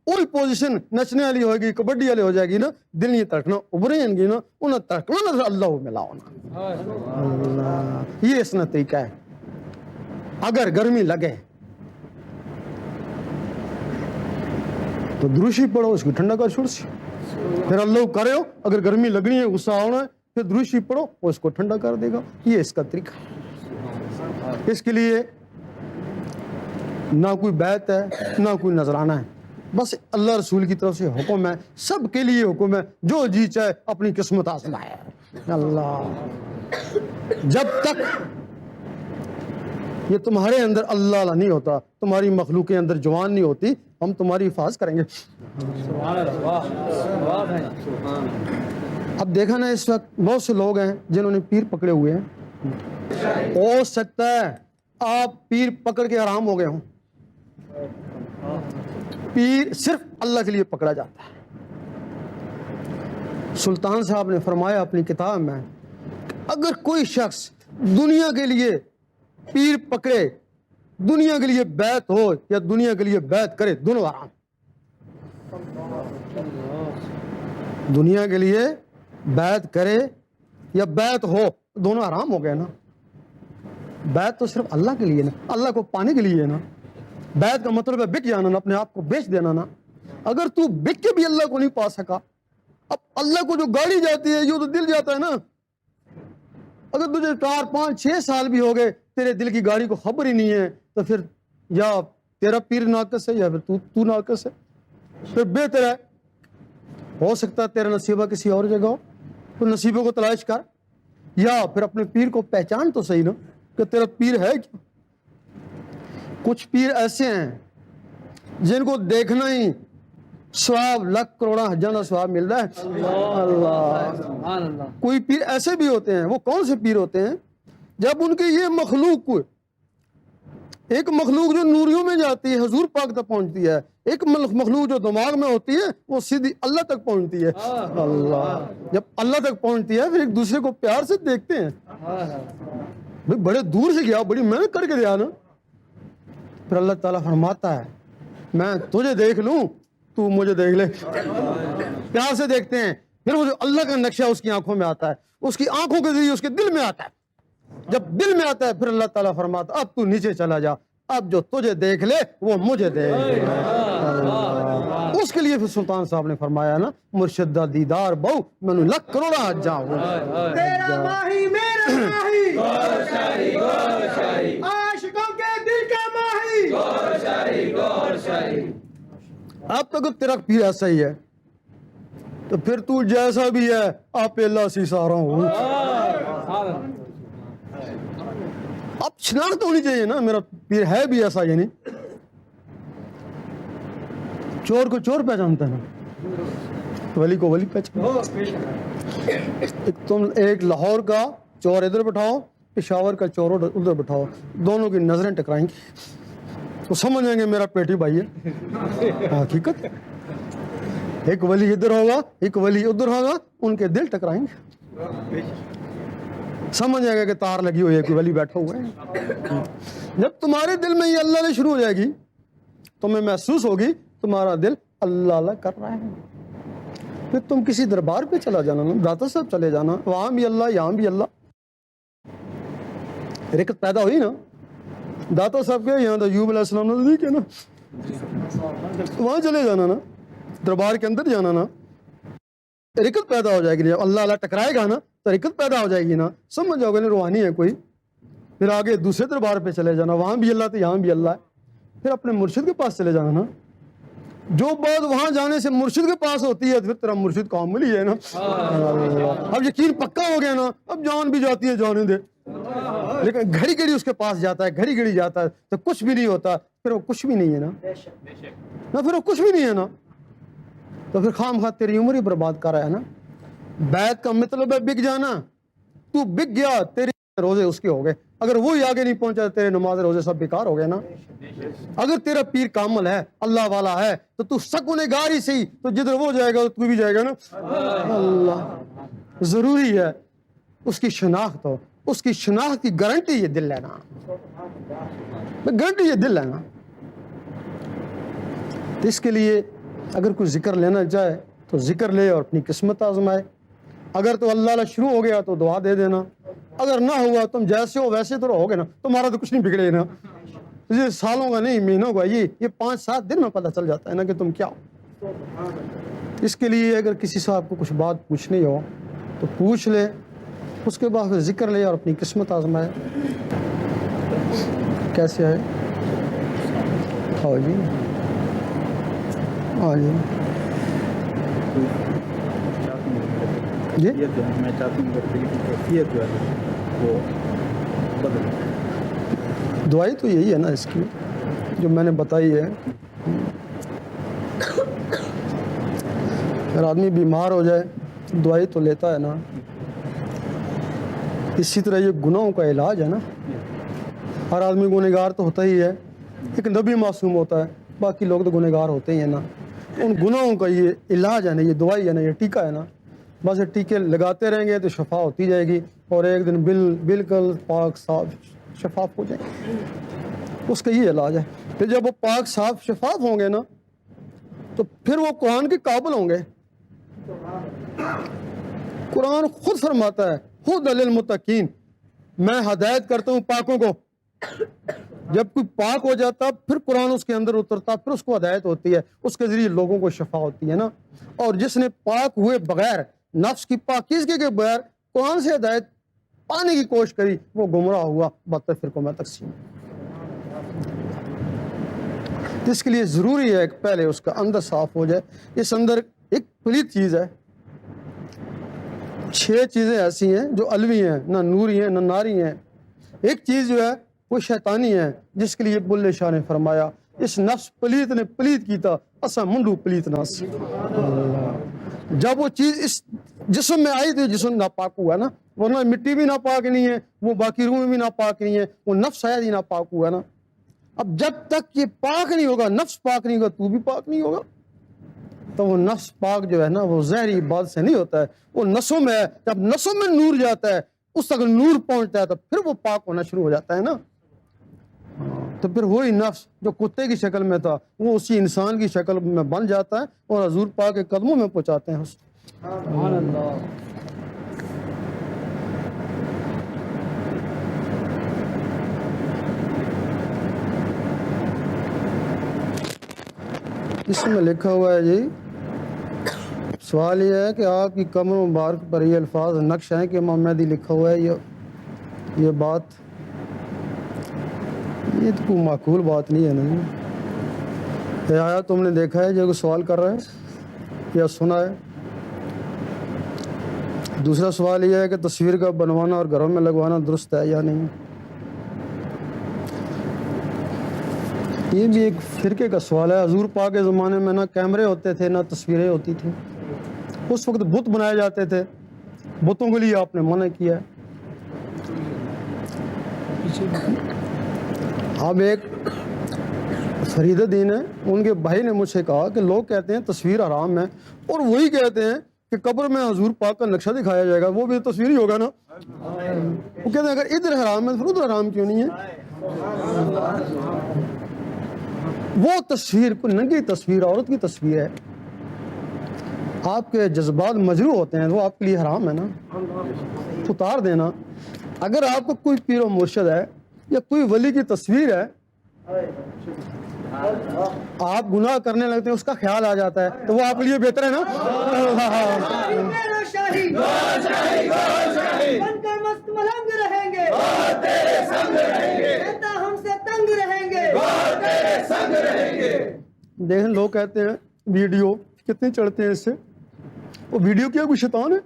وہی پوزیشن نچنے والی ہوئے گی, کبڈی والی ہو جائے گی نا, دل نہیں تڑکنا ابھرے گی نا, انہیں تڑکنا نہ اللہ ملاؤ نا. اللہ یہ اس نے طریقہ ہے. اگر گرمی لگے تو دروشی پڑھو, اس کو ٹھنڈا کر چھوڑ سی. پھر اللہ کرے ہو, اگر گرمی لگنی ہے, غصہ آنا ہے, پھر دروشی پڑھو, وہ اس کو ٹھنڈا کر دے گا. یہ اس کا طریقہ ہے. اس کے لیے نہ کوئی بیعت ہے نہ کوئی نذرانہ ہے, بس اللہ رسول کی طرف سے حکم ہے, سب کے لیے حکم ہے, جو جی چاہے اپنی قسمت آزمائے. اللہ جب تک یہ تمہارے اندر اللہ نہیں ہوتا, تمہاری مخلوق کے اندر جوان نہیں ہوتی, ہم تمہاری حفاظت کریں گے. اب دیکھا نا اس وقت بہت سے لوگ ہیں جنہوں نے پیر پکڑے ہوئے ہیں. ہو سکتا ہے آپ پیر پکڑ کے حرام ہو گئے ہوں. پیر صرف اللہ کے لیے پکڑا جاتا ہے. سلطان صاحب نے فرمایا اپنی کتاب میں, اگر کوئی شخص دنیا کے لیے پیر پکڑے, دنیا کے لیے بیعت ہو یا دنیا کے لیے بیعت کرے, دونوں حرام. دنیا کے لیے بیعت کرے یا بیعت ہو, دونوں حرام ہو گئے نا. بیعت تو صرف اللہ کے لیے نا, اللہ کو پانے کے لیے نا. بیعت کا مطلب ہے بک جانا نا, اپنے آپ کو بیچ دینا نا. اگر تو بک کے بھی اللہ کو نہیں پا سکا, اب اللہ کو جو گاڑی جاتی ہے یہ تو دل جاتا ہے نا. اگر تجھے 4 5 6 سال بھی ہو گئے, تیرے دل کی گاڑی کو خبر ہی نہیں ہے, تو پھر یا تیرا پیر ناقص ہے یا پھر تو ناقص ہے. پھر بہتر ہے, ہو سکتا ہے تیرا نصیبہ کسی اور جگہ ہو, تو نصیبوں کو تلاش کر. یا پھر اپنے پیر کو پہچان تو صحیح نا کہ تیرا پیر ہے کیا. کچھ پیر ایسے ہیں جن کو دیکھنا ہی ثواب لاکھ کروڑا ہزارہ ثواب مل رہا ہے. اللہ. کوئی پیر ایسے بھی ہوتے ہیں. وہ کون سے پیر ہوتے ہیں؟ جب ان کی یہ مخلوق ایک مخلوق جو نوریوں میں جاتی ہے حضور پاک تک پہنچتی ہے, ایک مخلوق جو دماغ میں ہوتی ہے وہ سیدھی اللہ تک پہنچتی ہے. اللہ. جب اللہ تک پہنچتی ہے پھر ایک دوسرے کو پیار سے دیکھتے ہیں. بھئی بڑے دور سے گیا, بڑی محنت کر کے گیا نا. پھر اللہ تعالیٰ فرماتا ہے میں تجھے دیکھ لوں تو مجھے دیکھ لے. پیار سے دیکھتے ہیں. پھر وہ جو اللہ کا نقشہ اس کی آنکھوں میں آتا ہے, اس کی آنکھوں کے ذریعے اس کے دل میں آتا ہے. جب دل میں آتا ہے پھر اللہ تعالیٰ فرماتا اب تو نیچے چلا جا, اب جو تجھے دیکھ لے وہ مجھے دیکھ لے. اس کے لیے پھر سلطان صاحب نے فرمایا نا مرشد دا دیدار بہو میں لکھ کروڑا جاؤں. تیرا ماہی میرا ماہی عاشقوں کے دل کا ماہی. اب تک تیرا پیر ایسا ہی ہے تو پھر تو جیسا بھی ہے آپ اللہ سی سارا ہوں. اب شناخت ہونی چاہیے نا میرا پیر ہے بھی ایسا, یعنی چور کو چور پہچانتا ہے نا, ولی کو ولی پہچانتا. تم ایک لاہور کا چور ادھر بٹھاؤ, پشاور کا چور ادھر بٹھاؤ, دونوں کی نظریں ٹکرائیں گی تو سمجھ جائیں گے میرا پیٹی بھائی ہے. حقیقت ایک ولی ادھر ہوگا ایک ولی ادھر ہوگا, ان کے دل ٹکرائیں گے, سمجھ جائے گا کہ تار لگی ہوئی ہے کہ ولی بیٹھا ہوا ہے. جب تمہارے دل میں یہ اللہ شروع ہو جائے گی تمہیں محسوس ہوگی تمہارا دل اللہ اللہ کر رہا ہے. پھر تم کسی دربار پہ چلا جانا نا, داتا صاحب چلے جانا, وہاں بھی اللہ یہاں بھی اللہ. رکت پیدا ہوئی نا داتا صاحب کے یہاں ایوب علیہ السلام نزدیک ہے نا, وہاں چلے جانا نا, دربار کے اندر جانا نا, رکت پیدا ہو جائے گی. جب اللہ اللہ ٹکرائے گا نا تو رکت پیدا ہو جائے گی نا, سمجھ جاؤ گے نا روحانی ہے کوئی. پھر آگے دوسرے دربار پہ چلے جانا, وہاں بھی اللہ تو یہاں بھی اللہ ہے. پھر اپنے مرشد کے پاس چلے جانا نا, جو بات وہاں جانے سے مرشد کے پاس ہوتی ہے پھر تیرا مرشد کامل ہی ہے نا. اب یقین پکا ہو گیا نا, اب جان بھی جاتی ہے جانے دے. لیکن گھڑی گھڑی اس کے پاس جاتا ہے, گھڑی گھڑی جاتا ہے تو کچھ بھی نہیں ہوتا, پھر وہ کچھ بھی نہیں ہے نا, پھر وہ کچھ بھی نہیں ہے نا, تو پھر خام خواہ تیری عمر ہی برباد کر رہا ہے نا. بیعت کا مطلب ہے بک جانا. تو بک گیا تیرے روزے اس کے ہو گئے, اگر وہی آگے نہیں پہنچا تیرے نماز روزے سب بیکار ہو گئے نا. اگر تیرا پیر کامل ہے اللہ والا ہے تو سکونےگار ہی صحیح, تو جدھر وہ جائے گا تو بھی جائے گا نا. اللہ ضروری ہے اس کی شناخت ہو, اس کی شناخت کی گارنٹی یہ دل لینا, گارنٹی یہ دل لینا. تو اس کے لیے اگر کوئی ذکر لینا چاہے تو ذکر لے اور اپنی قسمت آزمائے. اگر تو اللہ اللہ شروع ہو گیا تو دعا دے دینا, اگر نہ ہوا تم جیسے ہو ویسے تو رہو گے نا, تمہارا تو کچھ نہیں بگڑے نا. یہ سالوں کا نہیں مہینوں کا, یہ 5-7 دن میں پتہ چل جاتا ہے نا کہ تم کیا ہو. اس کے لیے اگر کسی سے آپ کو کچھ بات پوچھنی ہو تو پوچھ لے, اس کے بعد پھر ذکر لے اور اپنی قسمت آزمائے. کیسے ہے؟ آؤ جی آ جی جی. میں چاہتا ہوں کہ کیفیت جو ہے وہ بدل. دعائی تو یہی ہے نا اس کی جو میں نے بتائی ہے. اگر آدمی بیمار ہو جائے دعائی تو لیتا ہے نا. اسی طرح یہ گناہوں کا علاج ہے نا. ہر آدمی گنہگار تو ہوتا ہی ہے, ایک نبی معصوم ہوتا ہے, باقی لوگ تو گنہگار ہوتے ہی ہیں نا. ان گناہوں کا یہ علاج ہے نا, یہ دوائی ہے نا, یہ ٹیکہ ہے نا. بس یہ ٹیکے لگاتے رہیں گے تو شفا ہوتی جائے گی, اور ایک دن بالکل پاک صاف شفاف ہو جائیں گے. اس کا یہ علاج ہے. پھر جب وہ پاک صاف شفاف ہوں گے نا تو پھر وہ قرآن کے قابل ہوں گے. قرآن خود فرماتا ہے خود للمتقین, میں ہدایت کرتا ہوں پاکوں کو. جب کوئی پاک ہو جاتا پھر قرآن اس کے اندر اترتا, پھر اس کو ہدایت ہوتی ہے, اس کے ذریعے لوگوں کو شفا ہوتی ہے نا. اور جس نے پاک ہوئے بغیر, نفس کی پاکیزگی کے بغیر قرآن سے ہدایت پانے کی کوشش کری, وہ گمراہ ہوا, بدتر فرقوں میں تقسیم. اس کے لیے ضروری ہے کہ پہلے اس کا اندر صاف ہو جائے. اس اندر ایک پلیت چیز ہے, 6 چیزیں ایسی ہیں جو علوی ہیں، نہ نوری ہیں نہ ناری ہیں۔ ایک چیز جو ہے وہ شیطانی ہے، جس کے لیے بلے شاہ نے فرمایا اس نفس پلیت نے پلیت کیتا اسا منڈو پلیت ناس۔ جب وہ چیز اس جسم میں آئی تو جسم ناپاک ہوا نا، ورنہ مٹی بھی ناپاک نہیں ہے، وہ باقی روح بھی ناپاک نہیں ہے، وہ نفس شاید ہی ناپاک ہوا نا۔ اب جب تک یہ پاک نہیں ہوگا، نفس پاک نہیں ہوگا، تو بھی پاک نہیں ہوگا۔ تو وہ نفس پاک جو ہے نا وہ زہری بات سے نہیں ہوتا ہے، وہ نسوں میں ہے۔ جب نسوں میں نور جاتا ہے، اس تک نور پہنچتا ہے تو پھر وہ پاک ہونا شروع ہو جاتا ہے نا۔ تو پھر وہی نفس جو کتے کی شکل میں تھا وہ اسی انسان کی شکل میں بن جاتا ہے اور حضور پاک کے قدموں میں پہنچاتے ہیں اس۔ سبحان اللہ۔ اس میں لکھا ہوا ہے جی، سوال یہ ہے کہ آپ کی کمر مبارک پر یہ الفاظ نقش ہیں کہ امام مہدی لکھا ہوا ہے، یہ بات یہ تو کوئی معقول بات نہیں ہے نا جی۔ یہ آیا تم نے دیکھا ہے جو کوئی سوال کر رہا ہے یا سنا ہے؟ دوسرا سوال یہ ہے کہ تصویر کا بنوانا اور گھروں میں لگوانا درست ہے یا نہیں؟ یہ بھی ایک فرقے کا سوال ہے۔ حضور پاک کے زمانے میں نہ کیمرے ہوتے تھے نہ تصویریں ہوتی تھیں، اس وقت بت بنائے جاتے تھے، بتوں کے لیے آپ نے منع کیا ہے۔ اب ایک فرید الدین ہے، ان کے بھائی نے مجھ سے کہا کہ لوگ کہتے ہیں تصویر حرام ہے، اور وہی کہتے ہیں کہ قبر میں حضور پاک کا نقشہ دکھایا جائے گا، وہ بھی تصویر ہی ہوگا نا۔ وہ کہتے ہیں اگر ادھر حرام ہے تو ادھر حرام کیوں نہیں ہے؟ وہ تصویر کوئی ننگی تصویر عورت کی تصویر ہے، آپ کے جذبات مجروح ہوتے ہیں، وہ آپ کے لیے حرام ہے نا، اتار دینا۔ اگر آپ کو کوئی پیر و مرشد ہے یا کوئی ولی کی تصویر ہے، آپ گناہ کرنے لگتے ہیں، اس کا خیال آ جاتا ہے تو وہ آپ کے لیے بہتر ہے نا۔ میرا شاہی بن کر مست ملنگ رہیں گے، کہتا ہم سے تنگ رہیں گے۔ دیکھیں لوگ کہتے ہیں ویڈیو کتنے چڑھتے ہیں اس سے، وہ ویڈیو کیا کوئی شیطان ہے؟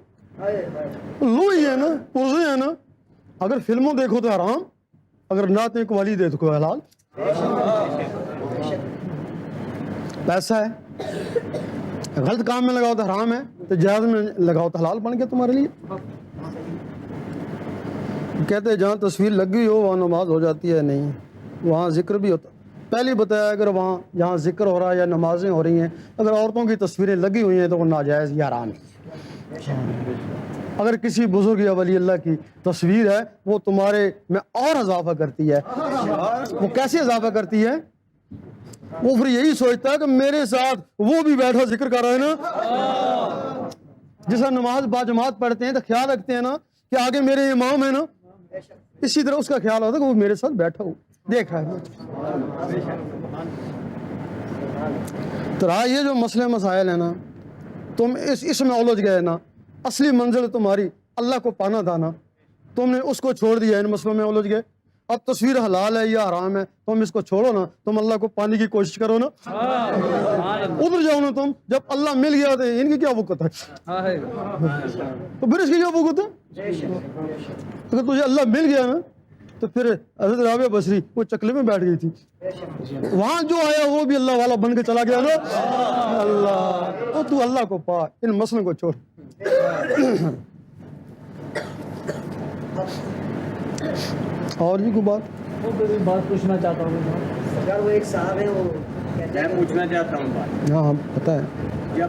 لو ہی ہے نا، پرزے ہیں نا۔ اگر فلموں دیکھو تو حرام، اگر نعتیں قوالی دیکھو تو حلال۔ پیسہ ہے، غلط کام میں لگاؤ تو حرام ہے، تجارت میں لگاؤ تو حلال بن گیا تمہارے لیے۔ کہتے ہیں جہاں تصویر لگی ہو وہاں نماز ہو جاتی ہے، نہیں، وہاں ذکر بھی ہوتا۔ پہلے بتایا اگر وہاں جہاں ذکر ہو رہا ہے یا نمازیں ہو رہی ہیں، اگر عورتوں کی تصویریں لگی ہوئی ہیں تو وہ ناجائز یا حرام ہے۔ اگر کسی بزرگ یا ولی اللہ کی تصویر ہے وہ تمہارے میں اور اضافہ کرتی ہے۔ وہ کیسے اضافہ کرتی ہے؟ وہ پھر یہی سوچتا ہے کہ میرے ساتھ وہ بھی بیٹھا ذکر کر رہا ہے نا۔ جیسا نماز باجماعت پڑھتے ہیں تو خیال رکھتے ہیں نا کہ آگے میرے امام ہے نا، اسی طرح اس کا خیال ہوتا ہے کہ وہ میرے ساتھ بیٹھا ہو، دیکھ رہا ہے۔ تو رہا یہ جو مسئلے مسائل ہیں نا، تم اس میں الجھ گئے نا، اصلی منزل تمہاری اللہ کو پانا تھا نا، تم نے اس کو چھوڑ دیا، ان مسئلوں میں الجھ گئے۔ اب تصویر حلال ہے یا حرام ہے، تم اس کو چھوڑو نا، تم اللہ کو پانے کی کوشش کرو نا، ادھر جاؤ نا تم۔ جب اللہ مل گیا تو ان کی کیا وقت ہے؟ تو پھر اس کی کیا وقت ہے؟ اگر تجھے اللہ مل گیا نا تو پھر حضرت رابعہ بصری وہ چکلے میں بیٹھ گئی تھی، وہاں جو آیا وہ بھی اللہ والا بن کے چلا گیا نا۔ اللہ تو اللہ کو پا، ان مسئلوں کو چھوڑ۔ اور بھی کوئی بات پوچھنا چاہتا ہوں اگر وہ ایک صاحب ہے، وہ میں پوچھنا چاہتا ہوں بات، ہاں پتہ ہے، جب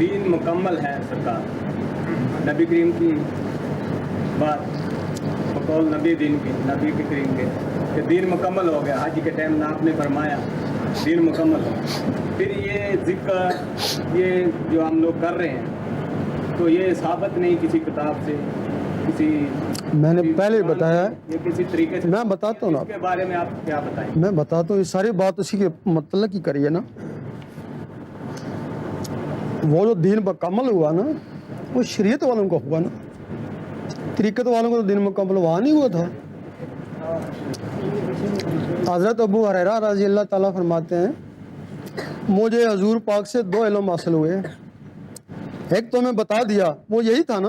دین مکمل ہے سرکار، نبی کریم کی بات بقول نبی دین کی، نبی کریم کے کہ دین مکمل ہو گیا، حج کے ٹائم میں آپ نے فرمایا دین مکمل ہو، پھر یہ ذکر یہ جو ہم لوگ کر رہے ہیں تو یہ ثابت نہیں کسی کتاب سے، کسی میں نے پہلے بتایا ہے، یہ کسی طریقے سے، میں بتاتا ہوں نا، اس کے بارے میں آپ کیا بتائیں؟ میں بتاتا ہوں، یہ ساری بات اسی کے متعلق ہی کریے نا۔ وہ جو دین مکمل ہوا نا وہ شریعت والوں کو ہوا نا، طریقت والوں کو تو دین مکمل وہاں نہیں ہوا تھا۔ حضرت ابو ہریرہ رضی اللہ تعالیٰ فرماتے ہیں مجھے حضور پاک سے 2 علم حاصل ہوئے، ایک تو میں بتا دیا وہ یہی تھا نا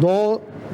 2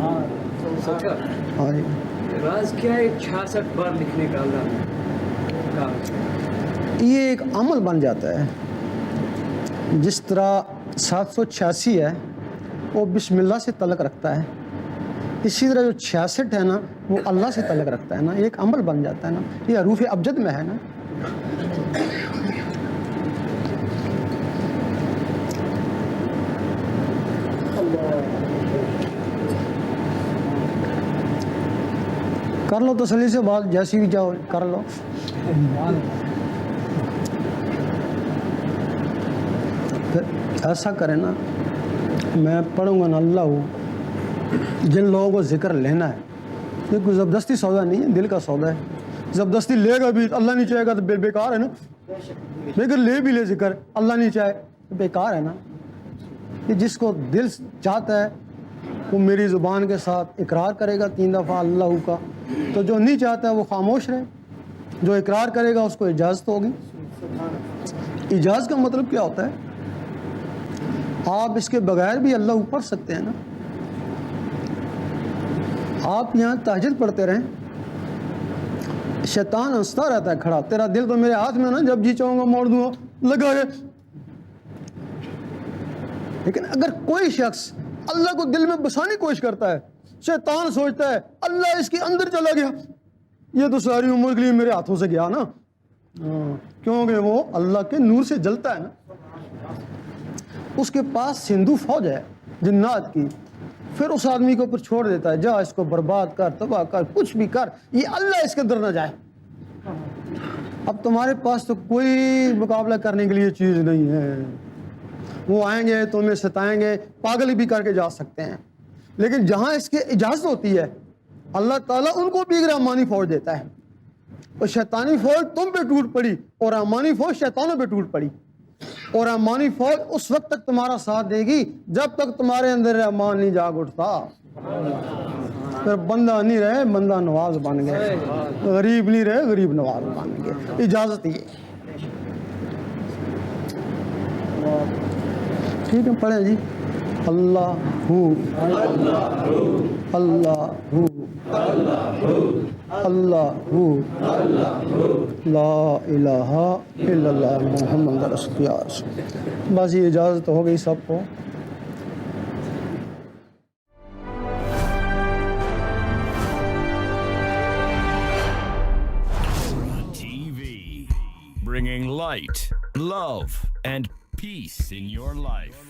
ہاں جی۔ راز کیا ہے 66 بار لکھنے کا اللہ نے کہا؟ یہ ایک عمل بن جاتا ہے، جس طرح 786 ہے وہ بسم اللہ سے تعلق رکھتا ہے، اسی طرح جو 66 ہے نا وہ اللہ سے تعلق رکھتا ہے نا، ایک عمل بن جاتا ہے نا، یہ حروف ابجد میں ہے نا۔ کر لو تسلی سے بات، جیسی بھی جاؤ کر لو۔ پھر ایسا کریں نا، میں پڑھوں گا نا اللہ، جن لوگوں کو ذکر لینا ہے، یہ کوئی زبردستی سودا نہیں ہے، دل کا سودا ہے۔ زبردستی لے گا بھی اللہ نہیں چاہے گا تو بیکار ہے نا، لیکن لے بھی لے ذکر اللہ نہیں چاہے تو بیکار ہے نا۔ کہ جس کو دل چاہتا ہے وہ میری زبان کے ساتھ اقرار کرے گا 3 دفعہ اللہ کا، تو جو نہیں چاہتا ہے وہ خاموش رہے، جو اقرار کرے گا اس کو اجازت ہوگی۔ اجازت کا مطلب کیا ہوتا ہے؟ آپ اس کے بغیر بھی اللہ پڑھ سکتے ہیں نا۔ آپ یہاں تہجد پڑھتے رہیں، شیطان ہنستا رہتا ہے کھڑا، تیرا دل تو میرے ہاتھ میں نا، جب جی چاہوں گا موڑ دوں گا، لگا ہے۔ لیکن اگر کوئی شخص اللہ کو دل میں بسانے کی کوشش کرتا ہے، شیطان سوچتا ہے اللہ اس کے اندر چلا گیا، یہ تو ساری عمر کے لیے میرے ہاتھوں سے گیا نا، کیونکہ وہ اللہ کے نور سے جلتا ہے نا۔ اس کے پاس سندھو فوج ہے جنات کی، پھر اس آدمی کو اوپر چھوڑ دیتا ہے، جا اس کو برباد کر، تباہ کر، کچھ بھی کر، یہ اللہ اس کے اندر نہ جائے۔ اب تمہارے پاس تو کوئی مقابلہ کرنے کے لیے چیز نہیں ہے، وہ آئیں گے تمہیں ستائیں گے، پاگل بھی کر کے جا سکتے ہیں، لیکن جہاں اس کی اجازت ہوتی ہے اللہ تعالیٰ ان کو بھی ایک رحمانی فوج دیتا ہے، اور شیطانی فوج تم پہ ٹوٹ پڑی اور رحمانی فوج شیطانوں پہ ٹوٹ پڑی، اور رحمانی فوج اس وقت تک تمہارا ساتھ دے گی جب تک تمہارے اندر رحمان نہیں جاگ اٹھتا۔ پھر بندہ نہیں رہے بندہ نواز بن گئے، غریب نہیں رہے غریب نواز بن گئے۔ اجازت یہ ٹھیک ہے، پڑھیں جی۔ اللہ ہو اللہ ہو اللہ ہو لا الہ الا اللہ محمد رسول اللہ۔ بس یہ اجازت ہو گئی سب کو۔ TV, bringing light, love, and peace in your life.